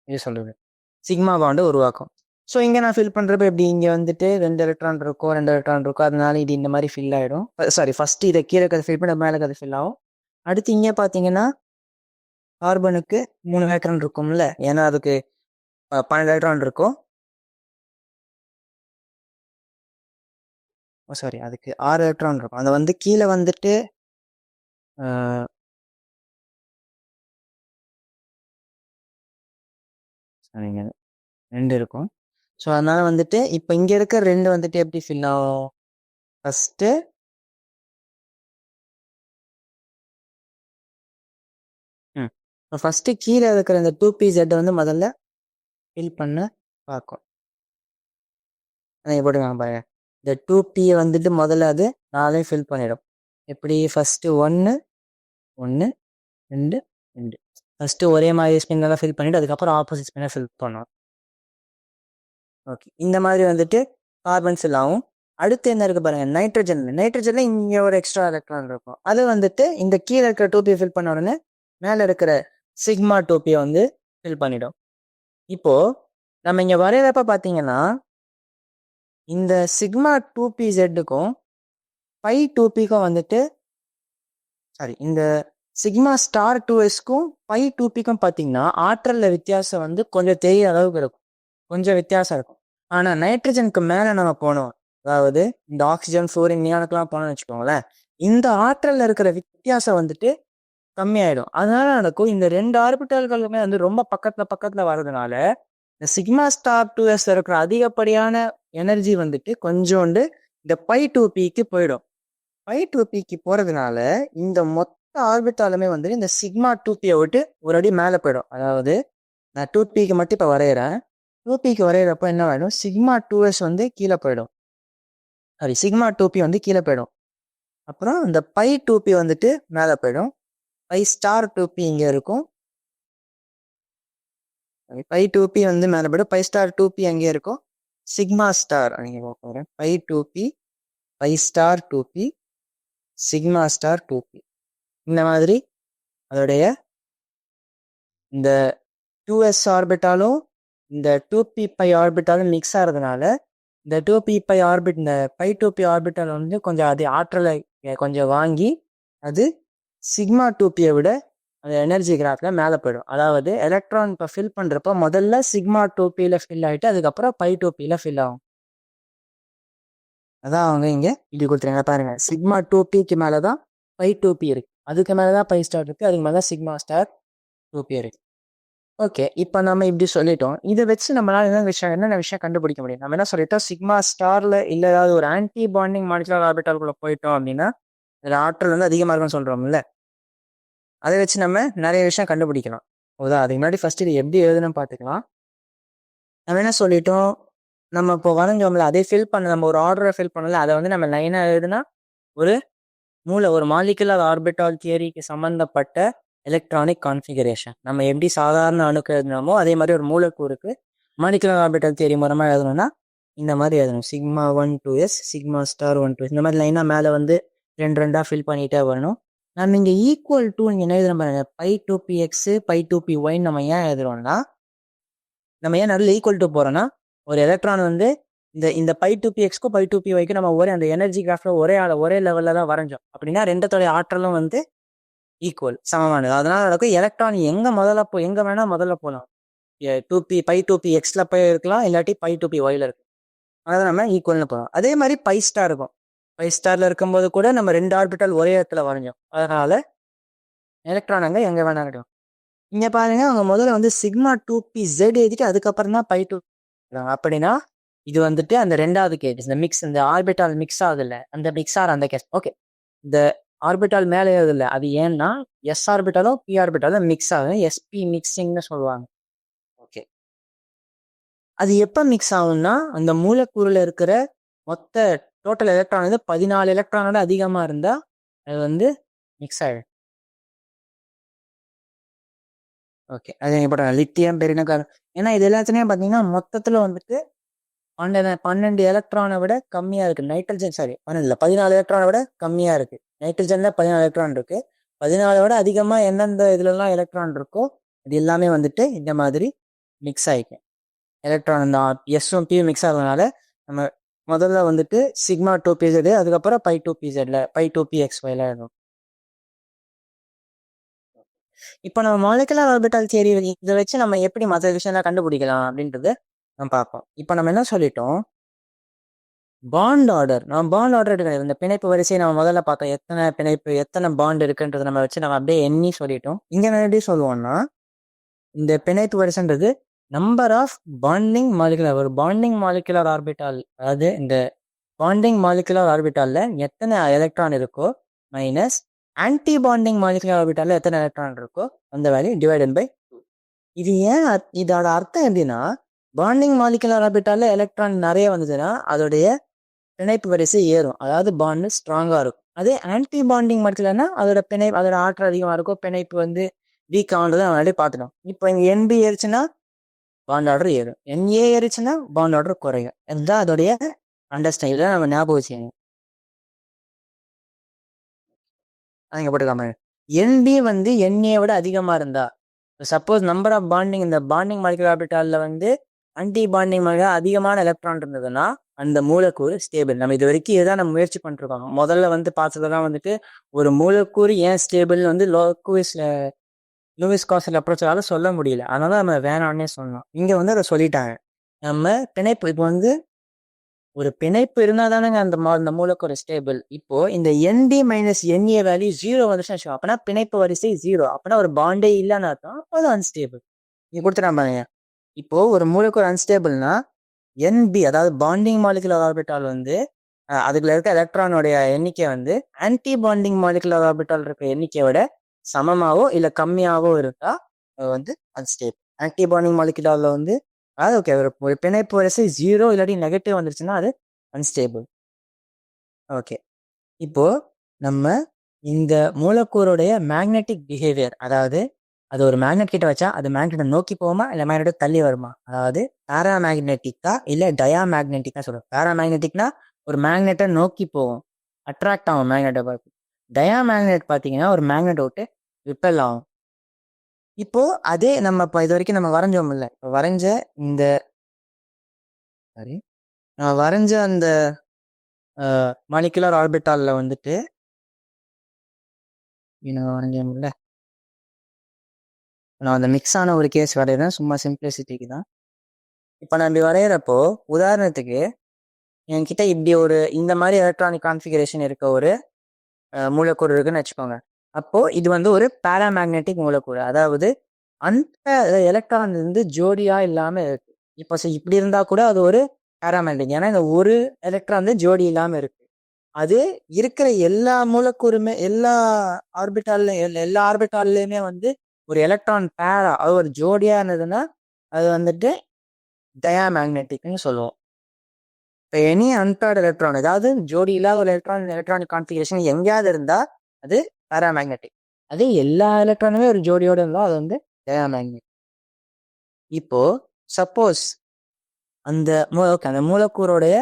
இது சொல்றது சிக்மா பாண்டு உருவாக்கும். ஸோ இங்கே நான் ஃபில் பண்ணுறப்ப எப்படி இங்கே வந்துட்டு 2 எலக்ட்ரான் இருக்கும், 2 எலக்ட்ரான் இருக்கும், அதனால இது இந்த மாதிரி ஃபில் ஆகிடும். சாரி, ஃபர்ஸ்ட் இதை கீழே கதை ஃபில் பண்ணி மேலே கதை ஃபில் ஆகும். அடுத்து இங்கே பார்த்தீங்கன்னா கார்பனுக்கு 3 எலக்ட்ரான் இருக்கும்ல, ஏன்னா அதுக்கு 12 எலக்ட்ரான் இருக்கும். சாரி, அதுக்கு 6 எலக்ட்ரான் இருக்கும். அதை வந்து கீழே வந்துட்டு சரிங்க 2 இருக்கும். ஸோ அதனால வந்துட்டு இப்போ இங்கே இருக்க 2 வந்துட்டு எப்படி ஃபில் ஆகும்? ஃபர்ஸ்ட்டு கீழே இருக்கிற இந்த 2pz வந்து முதல்ல ஃபில் பண்ண பார்க்கும். எப்படி பாருங்க, இந்த 2p வந்துட்டு முதல்ல அது 4 ஃபில் பண்ணிடும். எப்படி? ஃபர்ஸ்ட்டு 1 1 2 2. ஃபர்ஸ்ட்டு ஒரே மாதிரி ஸ்பின்னெல்லாம் ஃபில் பண்ணிவிட்டு அதுக்கப்புறம் ஆப்போசிட் ஸ்பின்னை ஃபில் பண்ணும். ஓகே, இந்த மாதிரி வந்துட்டு கார்பன் ஃபில் ஆகும். அடுத்து என்ன இருக்குது பாருங்கள், நைட்ரஜனில் இங்கே ஒரு எக்ஸ்ட்ரா எலக்ட்ரான் இருக்கும். அது வந்துட்டு இந்த கீழே இருக்கிற 2p ஃபில் பண்ண உடனே மேலே இருக்கிற சிக்மா 2p வந்து ஃபில் பண்ணிடும். இப்போது நம்ம இங்கே வரைகிறப்ப பார்த்தீங்கன்னா இந்த சிக்மா 2pzக்கும் பை 2pக்கும் வந்துட்டு சாரி இந்த சிக்மா ஸ்டார் 2sக்கும் பை 2pக்கும் பார்த்தீங்கன்னா ஆற்றலில் வித்தியாசம் வந்து கொஞ்சம் தெரிய அளவுக்கு இருக்கும், கொஞ்சம் வித்தியாசம் இருக்கும். ஆனால் நைட்ரஜனுக்கு மேலே நம்ம போனோம், அதாவது இந்த ஆக்சிஜன் ஃப்ளோரின் நியானுக்கெல்லாம் போனோம்னு வச்சுக்கோங்களேன், இந்த ஆற்றலில் இருக்கிற வித்தியாசம் வந்துட்டு கம்மியாயிடும். அதனால நடக்கும் இந்த 2 ஆர்பிட்டால்களுமே வந்து ரொம்ப பக்கத்தில் வர்றதுனால இந்த சிக்மா ஸ்டார் 2s இருக்கிற அதிகப்படியான எனர்ஜி வந்துட்டு கொஞ்சோண்டு இந்த பை 2pக்கு போயிடும். பை 2pக்கு போகிறதுனால இந்த மொத்த ஆர்பிட்டாலுமே வந்துட்டு இந்த சிக்மா 2pயை விட்டு ஒரு அடி மேலே போயிடும். அதாவது நான் 2pக்கு மட்டும் இப்போ வரைகிறேன். 2pக்கு வரைகிறப்போ என்ன ஆகிடும், சிக்மா 2s வந்து கீழே போயிடும், சாரி சிக்மா 2p வந்து கீழே போயிடும். அப்புறம் இந்த பை 2p வந்துட்டு மேலே போயிடும். பை ஸ்டார் 2p இங்கே இருக்கும், பை 2p வந்து மேலே போய்டும், பை ஸ்டார் 2p அங்கே இருக்கும். சிக்மா ஸ்டார் அங்கே போகிறேன், pi 2p, pi star 2p, sigma star 2p. இந்த மாதிரி அதோடைய இந்த 2s ஆர்பிட்டாலும் இந்த 2p பை ஆர்பிட்டாலும் மிக்ஸ் ஆகிறதுனால இந்த 2p பை ஆர்பிட் இந்த பை 2p ஆர்பிட்டால் வந்து கொஞ்சம் அது ஆற்றலை கொஞ்சம் வாங்கி அது சிக்மா 2pயை விட அந்த எனர்ஜி கிராஃபில் மேலே போயிடும். அதாவது எலக்ட்ரான் இப்போ ஃபில் பண்ணுறப்போ முதல்ல சிக்மா 2pயில் ஃபில் ஆகிட்டு அதுக்கப்புறம் பை 2pயில் ஃபில் ஆகும். அதான் அவங்க இங்கே இப்படி கொடுத்துருங்க பாருங்கள், சிக்மா 2pக்கு மேலே தான் பை 2p இருக்குது, அதுக்கு மேலே தான் பை ஸ்டார் இருக்குது, அதுக்கு மேலே தான் சிக்மா ஸ்டார் 2p இருக்குது. ஓகே, இப்போ நம்ம இப்படி சொல்லிட்டோம். இதை வச்சு நம்மளால் என்னென்ன விஷயம் கண்டுபிடிக்க முடியும்? நம்ம என்ன சொல்லிட்டோம், சிக்மா ஸ்டாரில் இல்லை ஏதாவது ஒரு ஆன்டி பாண்டிங் மாலிகுலர் ஆர்பிட்டால்குள்ளே போயிட்டோம் அப்படின்னா அதில் ஆற்றல் வந்து அதிகமாக இருக்கும்னு சொல்கிறோம்ல, அதை வச்சு நம்ம நிறைய விஷயம் கண்டுபிடிக்கலாம். ஓதா அதுக்கு முன்னாடி ஃபர்ஸ்ட் இது எப்படி எழுதுன்னு பார்த்துக்கலாம். நம்ம என்ன சொல்லிட்டோம், நம்ம இப்போ வரைஞ்சோம்ல அதை ஃபில் பண்ண, நம்ம ஒரு ஆர்டரை ஃபில் பண்ணல, அதை வந்து நம்ம லைனாக எழுதுனா ஒரு மாலிகுலர் ஆர்பிட்டால் தியரிக்கு சம்மந்தப்பட்ட எலக்ட்ரானிக் கான்ஃபிகரேஷன் நம்ம எப்படி சாதாரண அணுக்கு எழுதினோமோ அதே மாதிரி ஒரு மூலக்கூறுக்கு மாலிகுலர் ஆர்பிட்டால் தியரி மூலமாக எழுதணும்னா இந்த மாதிரி எழுதணும். Sigma 1 2s, sigma star 1 2s, இந்த மாதிரி லைனாக மேலே வந்து 2 ஃபில் பண்ணிகிட்டே வரணும். நம்ம இங்கே ஈக்குவல் டு இங்கே என்ன எழுதுறோம் பாருங்க, பை 2px, பை 2py நம்ம ஏன் எழுதுறோம்னா, நம்ம ஏன் நடுவில் ஈக்குவல் டு போகிறோன்னா ஒரு எலக்ட்ரான் வந்து இந்த பை 2pxக்கும் பை 2pyக்கும் நம்ம அந்த எனர்ஜி கிராஃபில் ஒரே லெவலில் தான் வரைஞ்சோம். அப்படின்னா ரெண்டத்தோடைய ஆற்றலும் வந்து ஈக்குவல், சமமானது. அதனால நடக்கும் எலக்ட்ரான் எங்கே வேணால் முதல்ல போகலாம். 2p பை 2pxல போய் இருக்கலாம், இல்லாட்டி பை 2pyல இருக்கும். அதை நம்ம ஈக்குவல்னு போகலாம். அதே மாதிரி பை ஸ்டார் இருக்கும், பை ஸ்டாரில் இருக்கும்போது கூட நம்ம 2 ஆர்பிட்டால் ஒரே இடத்துல வரைஞ்சோம். அதனால எலக்ட்ரான் அங்கே எங்கே வேணா கிடைக்கும். இங்கே பாருங்க, அவங்க முதல்ல வந்து சிக்மா 2pz எழுதிட்டு அதுக்கப்புறம் தான் பை 2. அப்படின்னா இது வந்துட்டு அந்த ரெண்டாவது கேஸ், இந்த மிக்ஸ், இந்த ஆர்பிட்டால் மிக்ஸ் ஆகுதுல்ல, அந்த மிக்ஸ் ஆகிற அந்த கேஸ். ஓகே, இந்த ஆர்பிட்டால் மேலே எழுதுல, அது ஏன்னா எஸ் ஆர்பிட்டாலும் பி ஆர்பிட்டாலும் மிக்ஸ் ஆகுது, எஸ்பி மிக்சிங்னு சொல்லுவாங்க. ஓகே, அது எப்போ மிக்ஸ் ஆகும்னா அந்த மூலக்கூறில் இருக்கிற மொத்த டோட்டல் எலக்ட்ரான் வந்து 14 எலக்ட்ரானோட அதிகமாக இருந்தால் அது வந்து மிக்ஸ் ஆகிடும். ஓகே, அது இப்போ லித்தியம் பெரினக்கார், ஏன்னா இது எல்லாத்துலேயும் பார்த்தீங்கன்னா மொத்தத்தில் வந்துட்டு 12 எலக்ட்ரானை விட கம்மியாக இருக்குது. நைட்ரஜன் 14 எலக்ட்ரானை விட கம்மியாக இருக்குது. நைட்ரஜனில் 14 எலக்ட்ரான் இருக்குது. 14 விட அதிகமாக எந்தெந்த இதுலலாம் எலக்ட்ரான் இருக்கோ அது எல்லாமே வந்துட்டு இந்த மாதிரி மிக்ஸ் ஆகிக்கும். எலக்ட்ரான் இந்த எஸ்ஸும் பியும் மிக்ஸ் ஆகுறதுனால நம்ம முதல்ல வந்துட்டு சிக்மா 2pz, அதுக்கப்புறம் பை 2pzல பை 2pxyல இருக்கும். இப்போ நம்ம மாலிகுலர் ஆர்பிட்டால் தியரி இதை வச்சு நம்ம எப்படி மற்ற விஷயம்லாம் கண்டுபிடிக்கலாம் அப்படின்றது நம்ம பார்ப்போம். இப்போ நம்ம என்ன சொல்லிட்டோம், பாண்ட் ஆர்டர். நம்ம பாண்ட் ஆர்டர் கிடையாது, இந்த பிணைப்பு வரிசையை நம்ம முதல்ல பார்த்தோம். எத்தனை பிணைப்பு, எத்தனை பாண்ட் இருக்குன்றதை நம்ம வச்சு நம்ம அப்படியே எண்ணி சொல்லிட்டோம். இங்கே நான் எப்படி சொல்லுவோம்னா, இந்த பிணைப்பு வரிசைன்றது நம்பர் ஆஃப் பாண்டிங் மாலிகுலர், ஒரு பாண்டிங் மாலிகுலர் ஆர்பிட்டால், அதாவது இந்த பாண்டிங் மாலிகுலர் ஆர்பிட்டாலில் எத்தனை எலக்ட்ரான் இருக்கோ மைனஸ் ஆன்டி பாண்டிங் மாலிகுலர் ஆர்பிட்டாலில் எத்தனை எலக்ட்ரான் இருக்கோ அந்த வேல்யூ டிவைடட் பை 2. இது ஏன், இதோட அர்த்தம் எப்படின்னா, பாண்டிங் மாலிகுலர் ஆர்பிட்டாலில் எலக்ட்ரான் நிறைய வந்ததுன்னா அதோடைய பிணைப்பு வரிசை ஏறும், அதாவது பாண்டு ஸ்ட்ராங்காக இருக்கும். அதே ஆன்டி பாண்டிங் மாலிகுலர்னா அதோட ஆற்றல் அதிகமாக இருக்கும், பிணைப்பு வந்து வீக் ஆகுன்றதை நம்ம முன்னாடி பார்த்துட்டோம். இப்போ இங்கே என்பி ஏறிச்சுன்னா பாண்ட் ஆர்டர் ஏறும், என்ஏ ஏறிச்சுன்னா பாண்ட் ஆர்டர் குறையும். இதுதான் அதோடைய அண்டர்ஸ்டாண்டிங், நம்ம ஞாபகம் வச்சுக்கணும். அங்கே போட்டுக்காம என்பி வந்து என்ஏ விட அதிகமாக இருந்தா, சப்போஸ் நம்பர் ஆஃப் பாண்டிங், இந்த பாண்டிங் மாலிகுலர் ஆர்பிட்டாலில் வந்து ஆன்டி பாண்டிங் மாலிகுலர் அதிகமான எலக்ட்ரான் இருந்ததுன்னா அந்த மூலக்கூறு ஸ்டேபிள். நம்ம இது வரைக்கும் இதுதான் நம்ம முயற்சி பண்ணிருக்கோம். முதல்ல வந்து பார்த்ததெல்லாம் வந்துட்டு ஒரு மூலக்கூறு ஏன் ஸ்டேபிள் வந்து லூயிஸ் காசல் அப்ரோச்சால சொல்ல முடியல, அதனால நம்ம வேணான்னே சொன்னோம். இங்கே வந்து அதை சொல்லிட்டாங்க. நம்ம பிணைப்பு இப்போ வந்து ஒரு பிணைப்பு இருந்தால் தானேங்க அந்த மூலக்கூறு ஸ்டேபிள். இப்போ இந்த என்டி மைனஸ் என்ஏ வேல்யூ 0 வந்துச்சுன்னு வச்சுக்கோங்க, அப்போனா பிணைப்பு வரிசை 0, அப்போனா ஒரு பாண்டே இல்லைன்னு அர்த்தம், அது அன்ஸ்டேபிள். இங்கே கொடுத்துட்டா பாருங்க. இப்போ ஒரு மூலக்கூறு அன்ஸ்டேபிள்னா என்பி, அதாவது பாண்டிங் மாலிகுலர் ஆர்பிட்டால் வந்து அதுக்குள்ள இருக்க எலக்ட்ரானோடைய எண்ணிக்கை வந்து ஆன்டி பாண்டிங் மாலிகுலர் ஆர்பிட்டால் இருக்க எண்ணிக்கையோட சமமாகவோ இல்லை கம்மியாகவோ இருக்கா வந்து அன்ஸ்டேபிள். ஆன்டி பாண்டிங் மாலிகுலர்ல வந்து அதாவது ஓகே, ஒரு பிணைப்பு வரிசை 0 இல்லாட்டி நெகட்டிவ் வந்துருச்சுன்னா அது அன்ஸ்டேபிள். ஓகே, இப்போ நம்ம இந்த மூலக்கூறுடைய மேக்னெட்டிக் பிஹேவியர், அதாவது அது ஒரு மேக்னெட் கிட்ட வச்சா அது மேக்னெட்டை நோக்கி போகுமா இல்லை மேக்னெட்டை தள்ளி வருமா, அதாவது பேராமேக்னெட்டிக்கா இல்லை டயாமேக்னெட்டிக்கா சொல்லுவோம். பேராமேக்னெட்டிக்னா ஒரு மேக்னெட்டை நோக்கி போகும், அட்ராக்ட் ஆகும் மேக்னெட்டை பார்த்து. டயாமேக்னெட் பார்த்தீங்கன்னா ஒரு மேக்னெட் விட்டு ரிப்பல் ஆகும். இப்போ அதே நம்ம இப்போ இது வரைக்கும் நம்ம வரைஞ்சோம் இல்லை, இப்போ வரைஞ்ச இந்த நான் வரைஞ்ச அந்த மாலிகுலர் ஆர்பிட்டாலில் வந்துட்டு வரைஞ்சோம்ல, நான் அந்த மிக்ஸ் ஆன ஒரு கேஸ் வரைகிறேன் சும்மா சிம்பிளிசிட்டிக்கு தான். இப்போ நான் இப்படி வரைகிறப்போ உதாரணத்துக்கு என்கிட்ட இப்படி ஒரு இந்த மாதிரி எலக்ட்ரானிக் கான்ஃபிகரேஷன் இருக்க ஒரு மூலக்கூறு இருக்குன்னு வச்சுக்கோங்க. அப்போது இது வந்து ஒரு பேராமேக்னெட்டிக் மூலக்கூறு, அதாவது அந்த எலக்ட்ரான் வந்து ஜோடியாக இல்லாமல் இருக்கு. இப்போ இப்படி இருந்தால் கூட அது ஒரு பேராமேக்னெட்டிக், ஏன்னா இந்த ஒரு எலக்ட்ரான் வந்து ஜோடி இல்லாமல் இருக்கு. அது இருக்கிற எல்லா மூலக்கூறுமே எல்லா ஆர்பிட்டால்லையுமே வந்து ஒரு எலக்ட்ரான் பேரா, அது ஒரு ஜோடியா இருந்ததுன்னா அது வந்துட்டு டயாமேக்னெட்டிக்னு சொல்லுவோம். இப்போ எனி அன்பேர்டு எலக்ட்ரான், அதாவது ஜோடி இல்லாத ஒரு எலக்ட்ரானிக் கான்ஃபிகரேஷன் எங்கேயாவது இருந்தால் அது பேராமேக்னெட்டிக். அதே எல்லா எலக்ட்ரானுமே ஒரு ஜோடியோடு இருந்தால் அது வந்து டயாமேக்னெட்டிக். இப்போ சப்போஸ் அந்த மூலக்கூறுடைய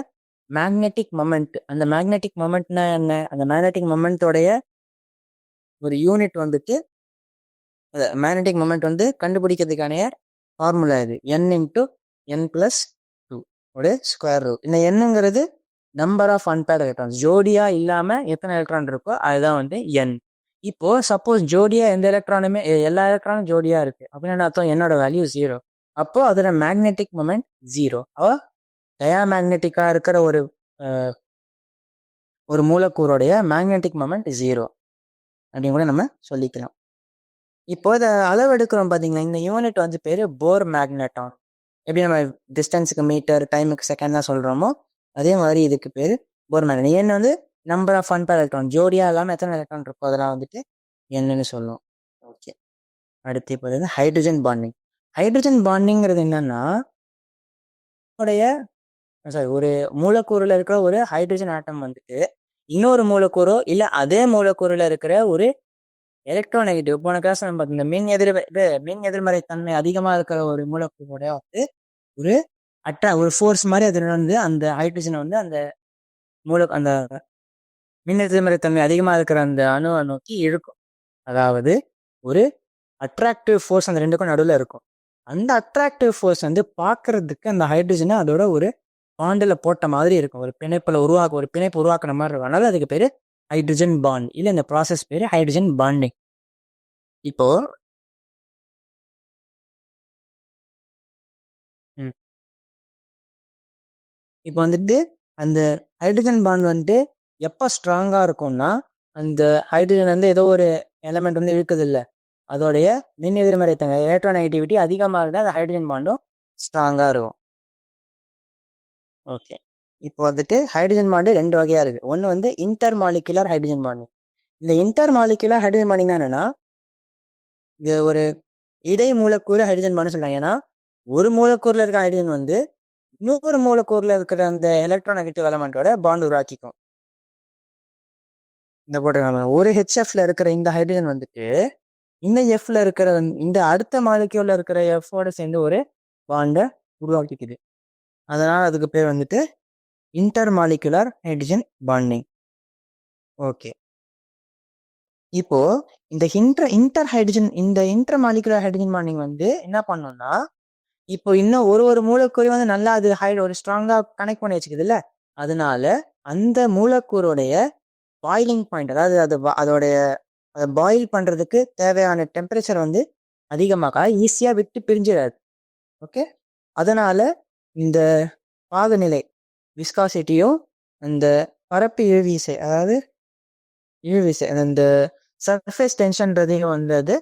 மேக்னெட்டிக் மொமெண்ட், அந்த மேக்னெட்டிக் மொமெண்ட்னா என்ன, அந்த மேக்னெட்டிக் மொமெண்ட்டோடைய ஒரு யூனிட் வந்துட்டு, மேக்னெட்டிக் மொமெண்ட் வந்து கண்டுபிடிக்கிறதுக்கான ஃபார்முலா இது n×n+2 உடைய ஸ்கொயர் ரூட். இந்த என்னங்கிறது நம்பர் ஆஃப் அன்பேர்ட் எலக்ட்ரான்ஸ், ஜோடியா இல்லாமல் எத்தனை எலக்ட்ரான் இருக்கோ அதுதான் வந்து n. இப்போ சப்போஸ் ஜோடியா எந்த எலக்ட்ரானுமே, எல்லா எலக்ட்ரானும் ஜோடியா இருக்கு அப்படின்னு அர்த்தம் என்னோட வேல்யூ 0. அப்போ அதோட மேக்னெட்டிக் மொமெண்ட் 0. டயாமேக்னெட்டிக்காக இருக்கிற ஒரு மூலக்கூறுடைய மேக்னெட்டிக் மொமெண்ட் 0 அப்படின்னு கூட நம்ம சொல்லிக்கலாம். இப்போ இதை அளவு எடுக்கிறோம் பார்த்தீங்கன்னா, இந்த யூனிட் வந்து பேர் போர் மேக்னெட்டான். எப்படி நம்ம டிஸ்டன்ஸுக்கு மீட்டர், டைமுக்கு செகண்ட் தான் சொல்கிறோமோ அதே மாதிரி இதுக்கு பேர் போர் மேக்னெட். ஏன்னு வந்து நம்பர் ஆஃப் அன்பேர் எலக்ட்ரான், ஜோடியாக இல்லாமல் எத்தனை எலக்ட்ரான் இருக்கோ அதெல்லாம் வந்துட்டு என்னன்னு சொல்லுவோம். ஓகே, அடுத்து இப்போ வந்து ஹைட்ரஜன் பாண்டிங். ஹைட்ரஜன் பாண்டிங்கிறது என்னன்னா, உடைய சாரி, ஒரு மூலக்கூறுல இருக்கிற ஒரு ஹைட்ரஜன் ஆட்டம் வந்துட்டு இன்னொரு மூலக்கூறோ இல்ல அதே மூலக்கூறுல இருக்கிற ஒரு எலக்ட்ரோநெகட்டிவ், போன கிளாஸ் நம்ம இந்த மின் எதிர்மறை தன்மை அதிகமா இருக்கிற ஒரு மூலக்கூறோட வந்து ஒரு ஒரு ஃபோர்ஸ் மாதிரி அது வந்து அந்த ஹைட்ரஜனை வந்து அந்த அந்த மின் எதிர்மறை தன்மை அதிகமா இருக்கிற அந்த அணுவை நோக்கி இழுக்கும். அதாவது ஒரு அட்ராக்டிவ் ஃபோர்ஸ் அந்த ரெண்டுக்கும் நடுவில் இருக்கும். அந்த அட்ராக்டிவ் ஃபோர்ஸ் வந்து பார்க்கறதுக்கு அந்த ஹைட்ரஜனை அதோட ஒரு பாண்டில் போட்ட மாதிரி இருக்கும். ஒரு பிணைப்பு உருவாக்குற மாதிரி இருக்கும். அதனால அதுக்கு பேர் ஹைட்ரஜன் பாண்ட், இல்லை இந்த ப்ராசஸ் பேர் ஹைட்ரஜன் பாண்டிங். இப்போ இப்போ வந்துட்டு அந்த ஹைட்ரஜன் பாண்ட் வந்துட்டு எப்போ ஸ்ட்ராங்காக இருக்கும்னா, அந்த ஹைட்ரஜன் வந்து ஏதோ ஒரு எலமெண்ட் வந்து இருக்குது இல்லை, அதோடைய மின் எதிர்மறை தன்மை எலக்ட்ரோநெகட்டிவிட்டி அதிகமாக இருந்தால் அந்த ஹைட்ரஜன் பாண்டும் ஸ்ட்ராங்காக இருக்கும். ஓகே, இப்போ வந்துட்டு ஹைட்ரஜன் பாண்டு ரெண்டு வகையாக இருக்குது. ஒன்று வந்து இன்டர் மாலிகுலர் ஹைட்ரஜன் பாண்டு. இந்த இன்டர் மாலிகுலர் ஹைட்ரஜன் பாண்டிங் என்னன்னா, இது ஒரு இடை மூலக்கூறு ஹைட்ரஜன் பாண்டு சொல்றாங்க. ஏன்னா ஒரு மூலக்கூறுல இருக்க ஹைட்ரஜன் வந்து இன்னொரு மூலக்கூறுல இருக்கிற அந்த எலக்ட்ரோநெகட்டிவ் எலமெண்டோட பாண்ட் உருவாக்கிக்கும். இந்த போட்டு ஒரு ஹெச்எஃப்ல இருக்கிற இந்த ஹைட்ரஜன் வந்துட்டு இந்த எஃப்ல இருக்கிற இந்த அடுத்த மாலிக்யூல்ல இருக்கிற எஃபோட சேர்ந்து ஒரு பாண்டை உருவாக்கிக்குது. அதனால அதுக்கு பேர் வந்துட்டு inter molecular hydrogen bonding. Okay, இப்போ இந்த இன்டர் மாலிகுலர் ஹைட்ரஜன் பாண்டிங் வந்து என்ன பண்ணோம்னா, இப்போ இன்னும் ஒரு மூலக்கூறு வந்து நல்லா அது ஒரு ஸ்ட்ராங்கா கனெக்ட் பண்ணி வச்சுக்குது இல்ல, அதனால அந்த மூலக்கூறுடைய பாயிலிங் பாயிண்ட், அதாவது அதோடைய பாயில் பண்றதுக்கு தேவையான டெம்பரேச்சர் வந்து அதிகமாக ஈஸியா விட்டு பிரிஞ்சிடாது. ஓகே, அதனால இந்த பாகுநிலை விஸ்காசிட்டியும் அந்த பரப்பு இழுவிசை, அதாவது இழுவிசை அந்த சர்ஃபேஸ் டென்ஷன்றதையும் வந்து அது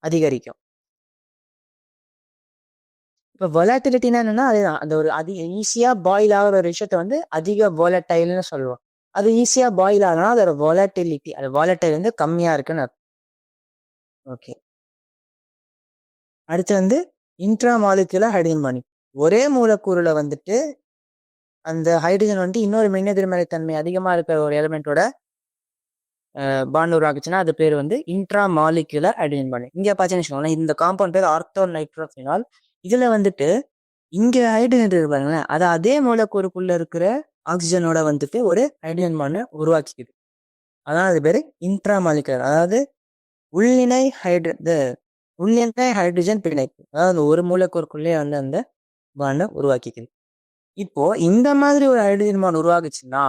அதிகரிக்கும். இப்போ வொலாட்டிலிட்டினா என்னன்னா, அதுதான் அந்த ஒரு ஈஸியா பாயில் ஆகிற ஒரு விஷயத்த வந்து அதிக வொலட்டைல்னு சொல்லுவோம். அது ஈஸியா பாயில் ஆகணும், அதோட வொலாட்டிலிட்டி, அது வாலட்டைல் வந்து கம்மியா இருக்குன்னு அர்த்தம். ஓகே, அடுத்து வந்து இன்ட்ரா மாலிகுலர் ஹைட்ரஜன் பாண்டிங். ஒரே மூலக்கூறுல வந்துட்டு அந்த ஹைட்ரஜன் வந்து இன்னொரு மின் எதிர்மறை தன்மை அதிகமா இருக்கிற ஒரு எலிமெண்டோட பாண்ட் உருவாக்குச்சுன்னா அது பேர் வந்து இன்ட்ரா மாலிகுலர் ஹைட்ரஜன் பாண்டிங். இங்க பார்த்தீங்கன்னு வச்சுக்கோங்களேன், இந்த காம்பவுண்ட் பேர் ஆர்த்தோ நைட்ரோஃபினால். இதுல வந்துட்டு இங்க ஹைட்ரஜன் இருப்பாங்களேன், அது அதே மூலக்கூறுக்குள்ள இருக்கிற ஆக்சிஜனோட வந்துட்டு ஒரு ஹைட்ரஜன் பாண்டை உருவாக்கிக்குது. அதான் அது பேரு இன்ட்ரா மாலிகுலர், அதாவது உள்ளிணை ஹைட்ரஜன் பிணைப்பு. அதாவது ஒரு மூலக்கூறுக்குள்ளேயே வந்து அந்த பாண்டை உருவாக்கிக்குது. இப்போ இந்த மாதிரி ஒரு ஹைட்ரஜன் பாண்ட் உருவாக்குச்சுன்னா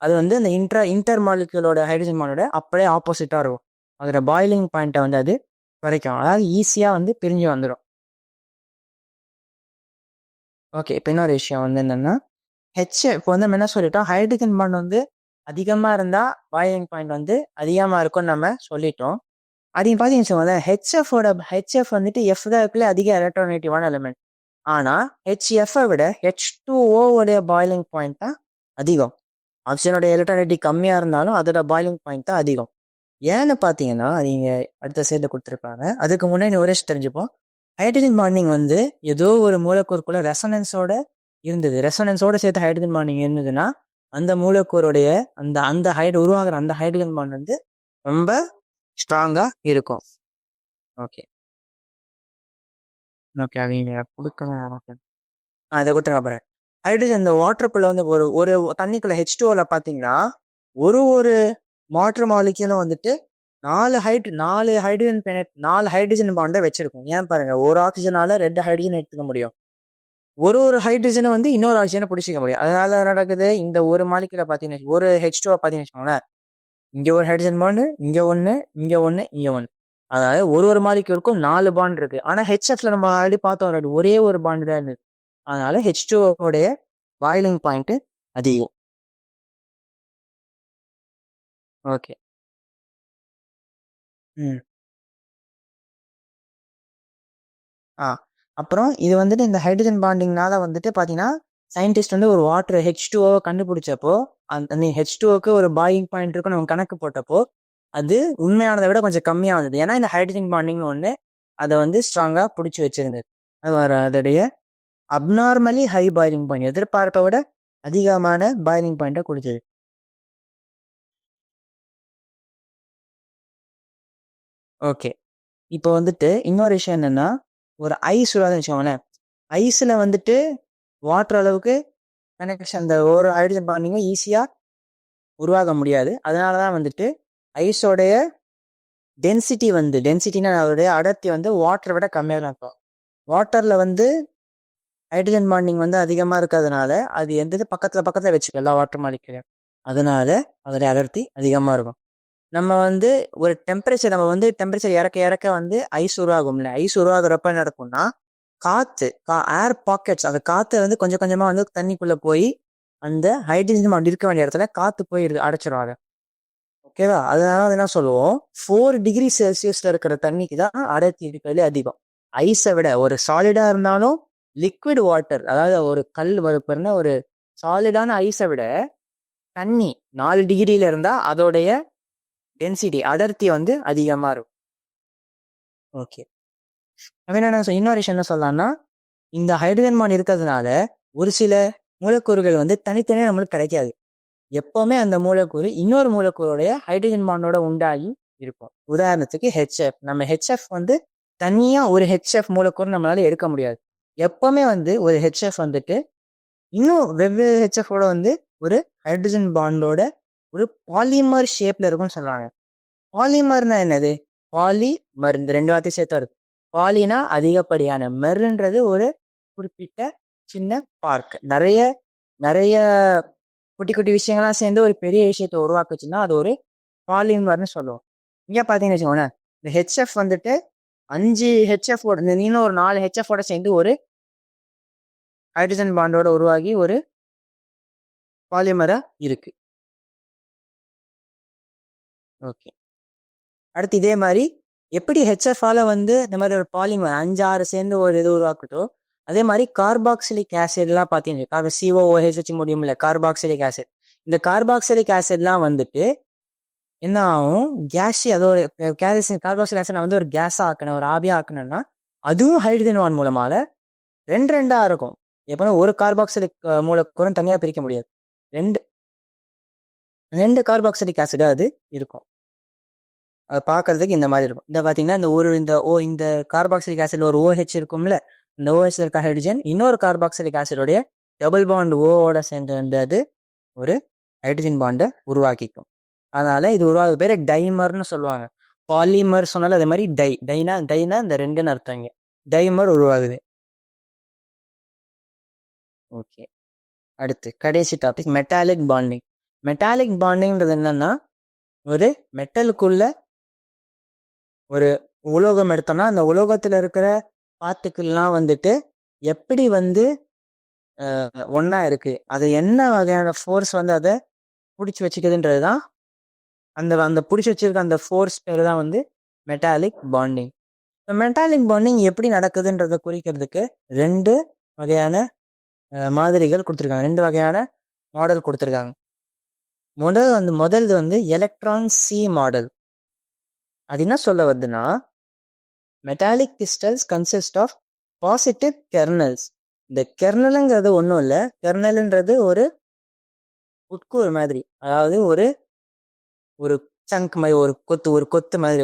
அது வந்து அந்த இன்டர் மாலிகுலரோட ஹைட்ரஜன் பாண்டோட அப்படியே ஆப்போசிட்டா இருக்கும். அதோட பாயிலிங் பாயிண்ட்டை வந்து அது குறைக்கும், அதாவது ஈஸியா வந்து பிரிஞ்சு வந்துடும். ஓகே, இப்போ இன்னொரு விஷயம் வந்து என்னன்னா, இப்போ வந்து நம்ம என்ன சொல்லிட்டோம், ஹைட்ரஜன் பாண்ட் வந்து அதிகமா இருந்தா பாயிலிங் பாயிண்ட் வந்து அதிகமா இருக்கும்னு நம்ம சொல்லிட்டோம். அதையும் பார்த்தீங்கன்னா ஹெச்எஃப் வந்துட்டு எஃப் தான் இருக்குல்ல அதிக எலக்ட்ரோநெகட்டிவான எலிமெண்ட். ஆனா ஹெச்எஃப்ஐ விட H2O உடைய பாயிலிங் பாயிண்ட் தான் அதிகம். ஆக்சிஜனோட எலக்ட்ரோநெகட்டிவ் கம்மியா இருந்தாலும் அதோட பாயிலிங் பாயிண்ட் தான் அதிகம். ஏன்னு பார்த்தீங்கன்னா, நீங்க அடுத்த சைடில் கொடுத்துருப்பாங்க. அதுக்கு முன்னாடி ஒரு விஷயம் தெரிஞ்சுப்போம். ஹைட்ரஜன் பாண்டிங் வந்து ஏதோ ஒரு மூலக்கூறுக்குள்ள ரெசனன்ஸோட இருந்தது. ரெசனன்ஸோட சேர்த்து ஹைட்ரஜன் பாண்டிங் இருந்ததுன்னா அந்த மூலக்கூறுடைய அந்த அந்த உருவாகிற அந்த ஹைட்ரஜன் பாண்ட் வந்து ரொம்ப ஸ்ட்ராங்கா இருக்கும். ஓகே ஓகே, அவங்க கொடுக்கணும். இதை கொடுத்துருங்க பாருங்க. ஹைட்ரஜன் இந்த வாட்டருக்குள்ள வந்து ஒரு தண்ணிக்குள்ள H2O பார்த்தீங்கன்னா ஒரு வாட்டர் மாலிக்யூலும் வந்துட்டு 4 ஹைட்ரஜன் பாண்டை வச்சிருக்கும். ஏன் பாருங்க, ஒரு ஆக்சிஜனால 2 ஹைட்ரஜன் எடுத்துக்க முடியும். ஒரு ஹைட்ரஜனை வந்து இன்னொரு ஆக்சிஜனை பிடிச்சிக்க முடியும். அதனால நடக்குது, இந்த ஒரு மாலிக்யூல பார்த்தீங்கன்னா ஒரு H2O பார்த்தீங்கன்னு வச்சுக்கோங்களேன், இங்க ஒரு ஹைட்ரஜன் பாண்டு, இங்க ஒன்று, இங்க ஒன்று, இங்க ஒன்று. அதாவது ஒரு மாலிக்யூலுக்கும் 4 பாண்ட் இருக்கு. ஆனா ஹெச்எஃப்ல நம்ம ஆல்ரெடி பார்த்தோம், ஒரே ஒரு பாண்டு தான் இருக்கு. அதனால H2O பாயிலிங் பாயிண்ட் அதிகம். ஓகே, அப்புறம் இது வந்துட்டு இந்த ஹைட்ரஜன் பாண்டிங்னால வந்துட்டு பார்த்தீங்கன்னா சயின்டிஸ்ட் வந்து ஒரு வாட்டர் H2O கண்டுபிடிச்சப்போ அந்த H2Oக்கு ஒரு பாயிலிங் பாயிண்ட் இருக்குன்னு அவங்க கணக்கு போட்டப்போ அது உண்மையானதை விட கொஞ்சம் கம்மியாக வந்தது. ஏன்னா இந்த ஹைட்ரஜன் பாண்டிங் ஒன்று அதை வந்து ஸ்ட்ராங்காக பிடிச்சி வச்சிருந்தது. அது அதோடைய அப்நார்மலி ஹை பாயிலிங் பாயிண்ட், எதிர்பார்ப்பை விட அதிகமான பாயிலிங் பாயிண்ட்டை கொடுத்தது. ஓகே, இப்போ வந்துட்டு இன்னொரு விஷயம் என்னன்னா, ஒரு ஐஸ் விடாதுன்னு வச்சுக்கோங்களேன். ஐஸில் வந்துட்டு வாட்டர் அளவுக்கு கனெக்ஷன், அந்த ஒரு ஹைட்ரஜன் பாண்டிங்கும் ஈஸியாக உருவாக முடியாது. அதனால தான் வந்துட்டு ஐஸோடைய டென்சிட்டினா அதோடைய அடர்த்தி வாட்டரை விட கம்மியாக தான் இருக்கும். வாட்டரில் ஹைட்ரஜன் பாண்டிங் அதிகமாக இருக்கிறதுனால அது எந்த பக்கத்தில் வச்சுக்கோ எல்லா வாட்டர் மாலிக்யூலையும். அதனால அதோடைய அடர்த்தி அதிகமாக இருக்கும். நம்ம ஒரு டெம்பரேச்சர் இறக்க இறக்க ஐஸ் உருவாகும்ல. ஐஸ் உருவாகிறப்ப என்ன நடக்கும்னா, காற்று ஏர் பாக்கெட்ஸ், அந்த காற்று கொஞ்சம் கொஞ்சமாக தண்ணிக்குள்ளே போய் அந்த ஹைட்ரஜன் பாண்ட் இருக்க வேண்டிய இடத்துல காற்று போய் அடைச்சிடும். ஓகேவா? அதனால என்ன சொல்லுவோம், 4°C இருக்கிற தண்ணிக்கு தான் அடர்த்தி இருக்கிறதுலே அதிகம். ஐஸை விட ஒரு சாலிடா இருந்தாலும் லிக்விட் வாட்டர், அதாவது ஒரு கல் வறுப்புன்னா ஒரு சாலிடான ஐஸை விட தண்ணி 4°ல இருந்தா அதோடைய டென்சிட்டி அடர்த்தி அதிகமா இருக்கும். ஓகே, என்ன இன்னொரு விஷயம் என்ன சொல்லலாம்னா, இந்த ஹைட்ரஜன் பாண்ட் இருக்கிறதுனால ஒரு சில மூலக்கூறுகள் தனித்தனியாக நம்மளுக்கு கிடைக்காது. எப்பவுமே அந்த மூலக்கூறு இன்னொரு மூலக்கூறுடைய ஹைட்ரஜன் பாண்டோட உண்டாகி இருக்கும். உதாரணத்துக்கு ஹெச்எஃப், நம்ம ஹெச்எஃப் தனியா ஒரு ஹெச்எஃப் மூலக்கூறு நம்மளால எடுக்க முடியாது. எப்பவுமே ஒரு ஹெச்எஃப் இன்னும் வெவ்வேறு ஹெச்எஃபோட ஒரு ஹைட்ரஜன் பாண்டோட ஒரு பாலிமர் ஷேப்ல இருக்கும்னு சொல்றாங்க. பாலிமர்னா என்னது? பாலிமர், இந்த ரெண்டு வார்த்தையும் சேர்த்தா இருக்கு. பாலினா அதிகப்படியான, மெர்ன்றது ஒரு குறிப்பிட்ட சின்ன பார்க், நிறைய நிறைய குட்டி குட்டி விஷயங்கள்லாம் சேர்ந்து ஒரு பெரிய விஷயத்தை உருவாக்குச்சுன்னா அது ஒரு பாலிமர்னு சொல்லுவோம். இங்க பாத்தீங்கன்னு வச்சுக்கோங்க, இந்த ஹெச்எஃப் 5 ஹெச்எஃபோட, இன்னும் ஒரு 4 ஹெச்எஃபோட சேர்ந்து ஒரு ஹைட்ரஜன் பாண்டோட உருவாகி ஒரு பாலிமரா இருக்கு. ஓகே, அடுத்து இதே மாதிரி எப்படி ஹெச்எஃப்ஆல இந்த மாதிரி ஒரு பாலிமர் 5-6 சேர்ந்து ஒரு இது உருவாக்குதோ, அதே மாதிரி கார்பாக்சிலிக் ஆசிட்லாம் பார்த்தீங்கன்னா COOH வச்சு முடியும்ல, கார்பாக்சிலிக் ஆசிட். இந்த கார்பாக்சிலிக் ஆசிட்லாம் என்ன ஆகும், கேஸி, அதோட கார்பாக்சிலிக் ஆசிட் ஒரு கேஸா ஆக்கணும், ஒரு ஆவியா ஆக்கணும்னா அதுவும் ஹைட்ரஜன் பாண்ட் மூலமாக ரெண்டா இருக்கும். எப்போ ஒரு கார்பாக்சிலிக் மூலக்கூறும் தனியாக பிரிக்க முடியாது, ரெண்டு கார்பாக்சிலிக் ஆசிடா அது இருக்கும். அதை பார்க்கறதுக்கு இந்த மாதிரி இருக்கும். இந்த பார்த்தீங்கன்னா இந்த கார்பாக்சிலிக் ஆசிட்ல ஒரு OH இருக்கும்ல, இந்த OH இருக்க ஹைட்ரஜன் இன்னொரு கார்பாக்சிலிக் ஆசிடோடைய டபுள் பாண்ட் ஓட சேர்ந்து அது ஒரு ஹைட்ரஜன் பாண்டை உருவாக்கிக்கும். அதனால இது உருவாக பேர் டைமர்னு சொல்லுவாங்க. பாலிமர் சொன்னாலும் அதே மாதிரி டைனா இந்த ரெண்டுன்னு அர்த்தங்க. டைமர் உருவாகுது. ஓகே, அடுத்து கடைசி டாபிக் மெட்டாலிக் பாண்டிங். மெட்டாலிக் பாண்டிங்கிறது என்னன்னா, ஒரு மெட்டலுக்குள்ள ஒரு உலோகம் எடுத்தோம்னா அந்த உலோகத்துல இருக்கிற பார்ட்டிக்கிள்லாம் எப்படி ஒன்னா இருக்கு, அது என்ன வகையான ஃபோர்ஸ் அதை பிடிச்சி வச்சுக்குதுன்றதுதான், அந்த பிடிச்சி வச்சிருக்க அந்த ஃபோர்ஸ் பேர் தான் மெட்டாலிக் பாண்டிங். மெட்டாலிக் பாண்டிங் எப்படி நடக்குதுன்றதை குறிக்கிறதுக்கு 2 வகையான மாதிரிகள் கொடுத்துருக்காங்க, 2 வகையான மாடல் கொடுத்துருக்காங்க. முதல்து எலக்ட்ரான் சி மாடல். அது என்ன சொல்ல வருதுன்னா, metallic crystals consist of positive kernels. இந்த கெர்னலுங்கிறது ஒன்றும் இல்லை, கெர்னல்ன்றது ஒரு உட்கூறு மாதிரி, அதாவது ஒரு சங்க் மாதிரி, ஒரு கொத்து மாதிரி,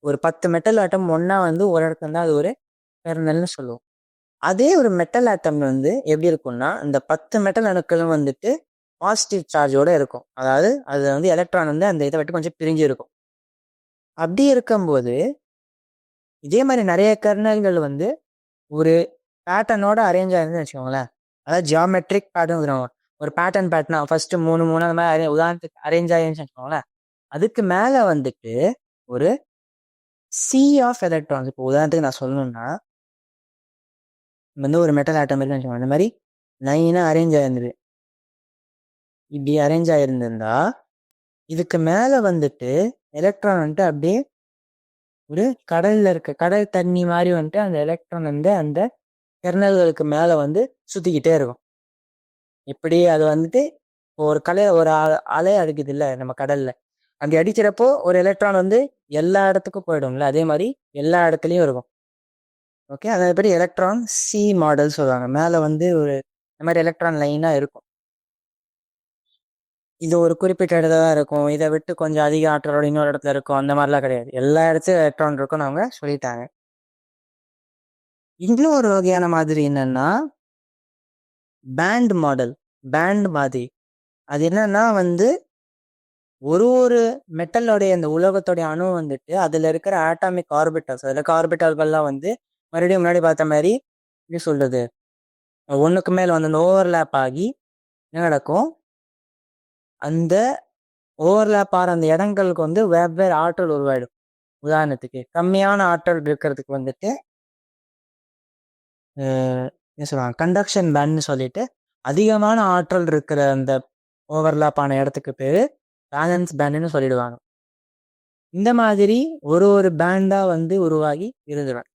ஒரு 10 மெட்டல் ஆட்டம் ஒன்னா ஒரு இடத்துல இருந்தால் அது ஒரு கெர்னல்னு சொல்லுவோம். அதே ஒரு மெட்டல் ஆட்டம் எப்படி இருக்கும்னா, இந்த 10 மெட்டல் அணுக்களும் பாசிட்டிவ் சார்ஜோட இருக்கும். அதாவது அது எலக்ட்ரான் அந்த இதை விட்டு கொஞ்சம் பிரிஞ்சு இருக்கும். அப்படி இருக்கும்போது இதே மாதிரி நிறைய கெர்னல்கள் ஒரு பேட்டர்னோட அரேஞ்ச் ஆயிருந்துன்னு வச்சுக்கோங்களேன். அதாவது ஜியாமெட்ரிக் பேட்டர்ன், ஒரு பேட்டர்னா ஃபர்ஸ்ட் 3 அந்த மாதிரி உதாரணத்துக்கு அரேஞ்ச் ஆயிருந்துன்னு வச்சுக்கோங்களேன். அதுக்கு மேல ஒரு சி ஆஃப் எலக்ட்ரான்ஸ். இப்போ உதாரணத்துக்கு நான் சொல்லணும்னா, ஒரு மெட்டல் ஆட்டம் இருக்குன்னு வச்சுக்கோங்க, இந்த மாதிரி லைனா அரேஞ்ச் ஆயிருந்தது. இப்படி அரேஞ்ச் ஆயிருந்திருந்தா இதுக்கு மேல எலக்ட்ரான் அப்படியே ஒரு கடல்ல இருக்க கடல் தண்ணி மாதிரி அந்த எலக்ட்ரான் அந்த கெர்னல்களுக்கு மேல சுத்திக்கிட்டே இருக்கும். இப்படி அது ஒரு ஒரு அலை அடிக்குது இல்லை நம்ம கடல்ல, அப்படி அடிக்கிறப்போ ஒரு எலக்ட்ரான் எல்லா இடத்துக்கும் போயிடும்ல, அதே மாதிரி எல்லா இடத்துலையும் இருக்கும். ஓகே, அதே மாதிரி எலக்ட்ரான் சி மாடல் சொல்லுவாங்க. மேலே வந்து ஒரு இந்த மாதிரி எலக்ட்ரான் லைனாக இருக்கும். இது ஒரு குறிப்பிட்ட இடத்துல தான் இருக்கும், இதை விட்டு கொஞ்சம் அதிக ஆற்றலோட இன்னொரு இடத்துல இருக்கும், அந்த மாதிரிலாம் கிடையாது. எல்லா இடத்துலையும் எலக்ட்ரான் இருக்கும்னு அவங்க சொல்லிட்டாங்க. இன்னும் ஒரு வகையான மாதிரி என்னன்னா பேண்ட் மாடல். பேண்ட் மாதிரி அது என்னன்னா வந்து ஒரு ஒரு மெட்டலோடைய அந்த உலோகத்தோடைய அணு வந்துட்டு அதில் இருக்கிற ஆட்டாமிக் ஆர்பிட்டல்ஸ், அதில் ஆர்பிட்டல்கள்லாம் வந்து மறுபடியும் முன்னாடி பார்த்த மாதிரி எப்படி சொல்றது, ஒன்றுக்கு மேலே வந்து அந்த ஓவர்லேப் ஆகி என்ன நடக்கும், அந்த ஓவர்லேப் ஆகிற அந்த இடங்களுக்கு வந்து வெவ்வேறு ஆற்றல் உருவாயிடும். உதாரணத்துக்கு கம்மியான ஆற்றல் இருக்கிறதுக்கு வந்துட்டு என்ன சொல்லுவாங்க, கண்டக்ஷன் பேண்ட்னு சொல்லிட்டு, அதிகமான ஆற்றல் இருக்கிற அந்த ஓவர்லேப் ஆன இடத்துக்கு பேர் பேலன்ஸ் பேண்டுன்னு சொல்லிடுவாங்க. இந்த மாதிரி ஒரு ஒரு பேண்டாக வந்து உருவாகி இருந்துடும்.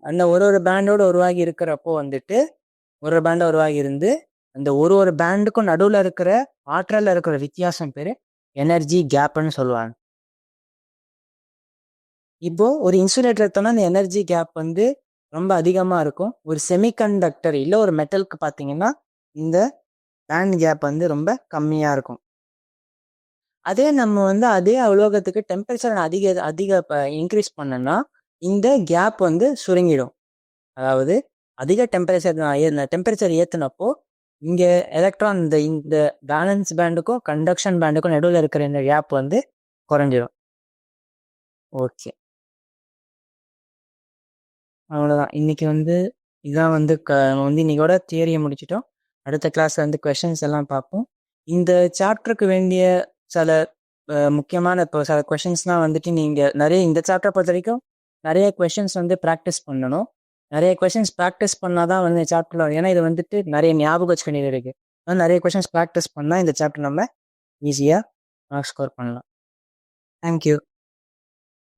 அந்த ஒரு ஒரு பேண்டோடு உருவாகி இருக்கிறப்போ வந்துட்டு ஒரு பேண்டாக உருவாகி இருந்து அந்த ஒரு ஒரு பேண்டுக்கும் நடுவில் இருக்கிற ஆற்றலில் இருக்கிற வித்தியாசம் பேர் எனர்ஜி கேப்னு சொல்லுவாங்க. இப்போது ஒரு இன்சுலேட்டர் எடுத்தோம்னா அந்த எனர்ஜி கேப் வந்து ரொம்ப அதிகமாக இருக்கும். ஒரு செமிகண்டக்டர் இல்லை ஒரு மெட்டலுக்கு பார்த்தீங்கன்னா இந்த பேண்ட் கேப் வந்து ரொம்ப கம்மியாக இருக்கும். அதே நம்ம வந்து அதே உலோகத்துக்கு டெம்பரேச்சர் அதிக அதிக இன்க்ரீஸ் பண்ணோன்னா இந்த கேப் வந்து சுருங்கிடும். அதாவது அதிக டெம்பரேச்சர் ஏற்றுனப்போ இங்கே எலக்ட்ரான் இந்த இந்த பேலன்ஸ் பேண்டுக்கும் கண்டக்ஷன் பேண்டுக்கும் நடுவில் இருக்கிற இந்த கேப் வந்து குறைஞ்சிடும். ஓகே, அவ்வளோதான். இன்னைக்கு வந்து இதான் வந்து நம்ம வந்து இன்னைக்கோட தியரியை முடிச்சிட்டோம். அடுத்த கிளாஸில் வந்து கொஷின்ஸ் எல்லாம் பார்ப்போம். இந்த சாப்டருக்கு வேண்டிய சில முக்கியமான இப்போ சில கொஷின்ஸ்லாம் வந்துட்டு நீங்கள் நிறைய இந்த சாப்டரை பொறுத்த வரைக்கும் நிறைய கொஷின்ஸ் வந்து ப்ராக்டிஸ் பண்ணணும். நிறைய கொஷின்ஸ் ப்ராக்டிஸ் பண்ணால் தான் வந்து இந்த சாப்டரில், ஏன்னா இது வந்துட்டு நிறைய ஞாபக வச்சுக்க வேண்டியது இருக்குது. அதனால் நிறைய கொஷின்ஸ் ப்ராக்டிஸ் பண்ணால் இந்த சாப்டர் நம்ம ஈஸியாக மார்க் ஸ்கோர் பண்ணலாம். தேங்க்யூ.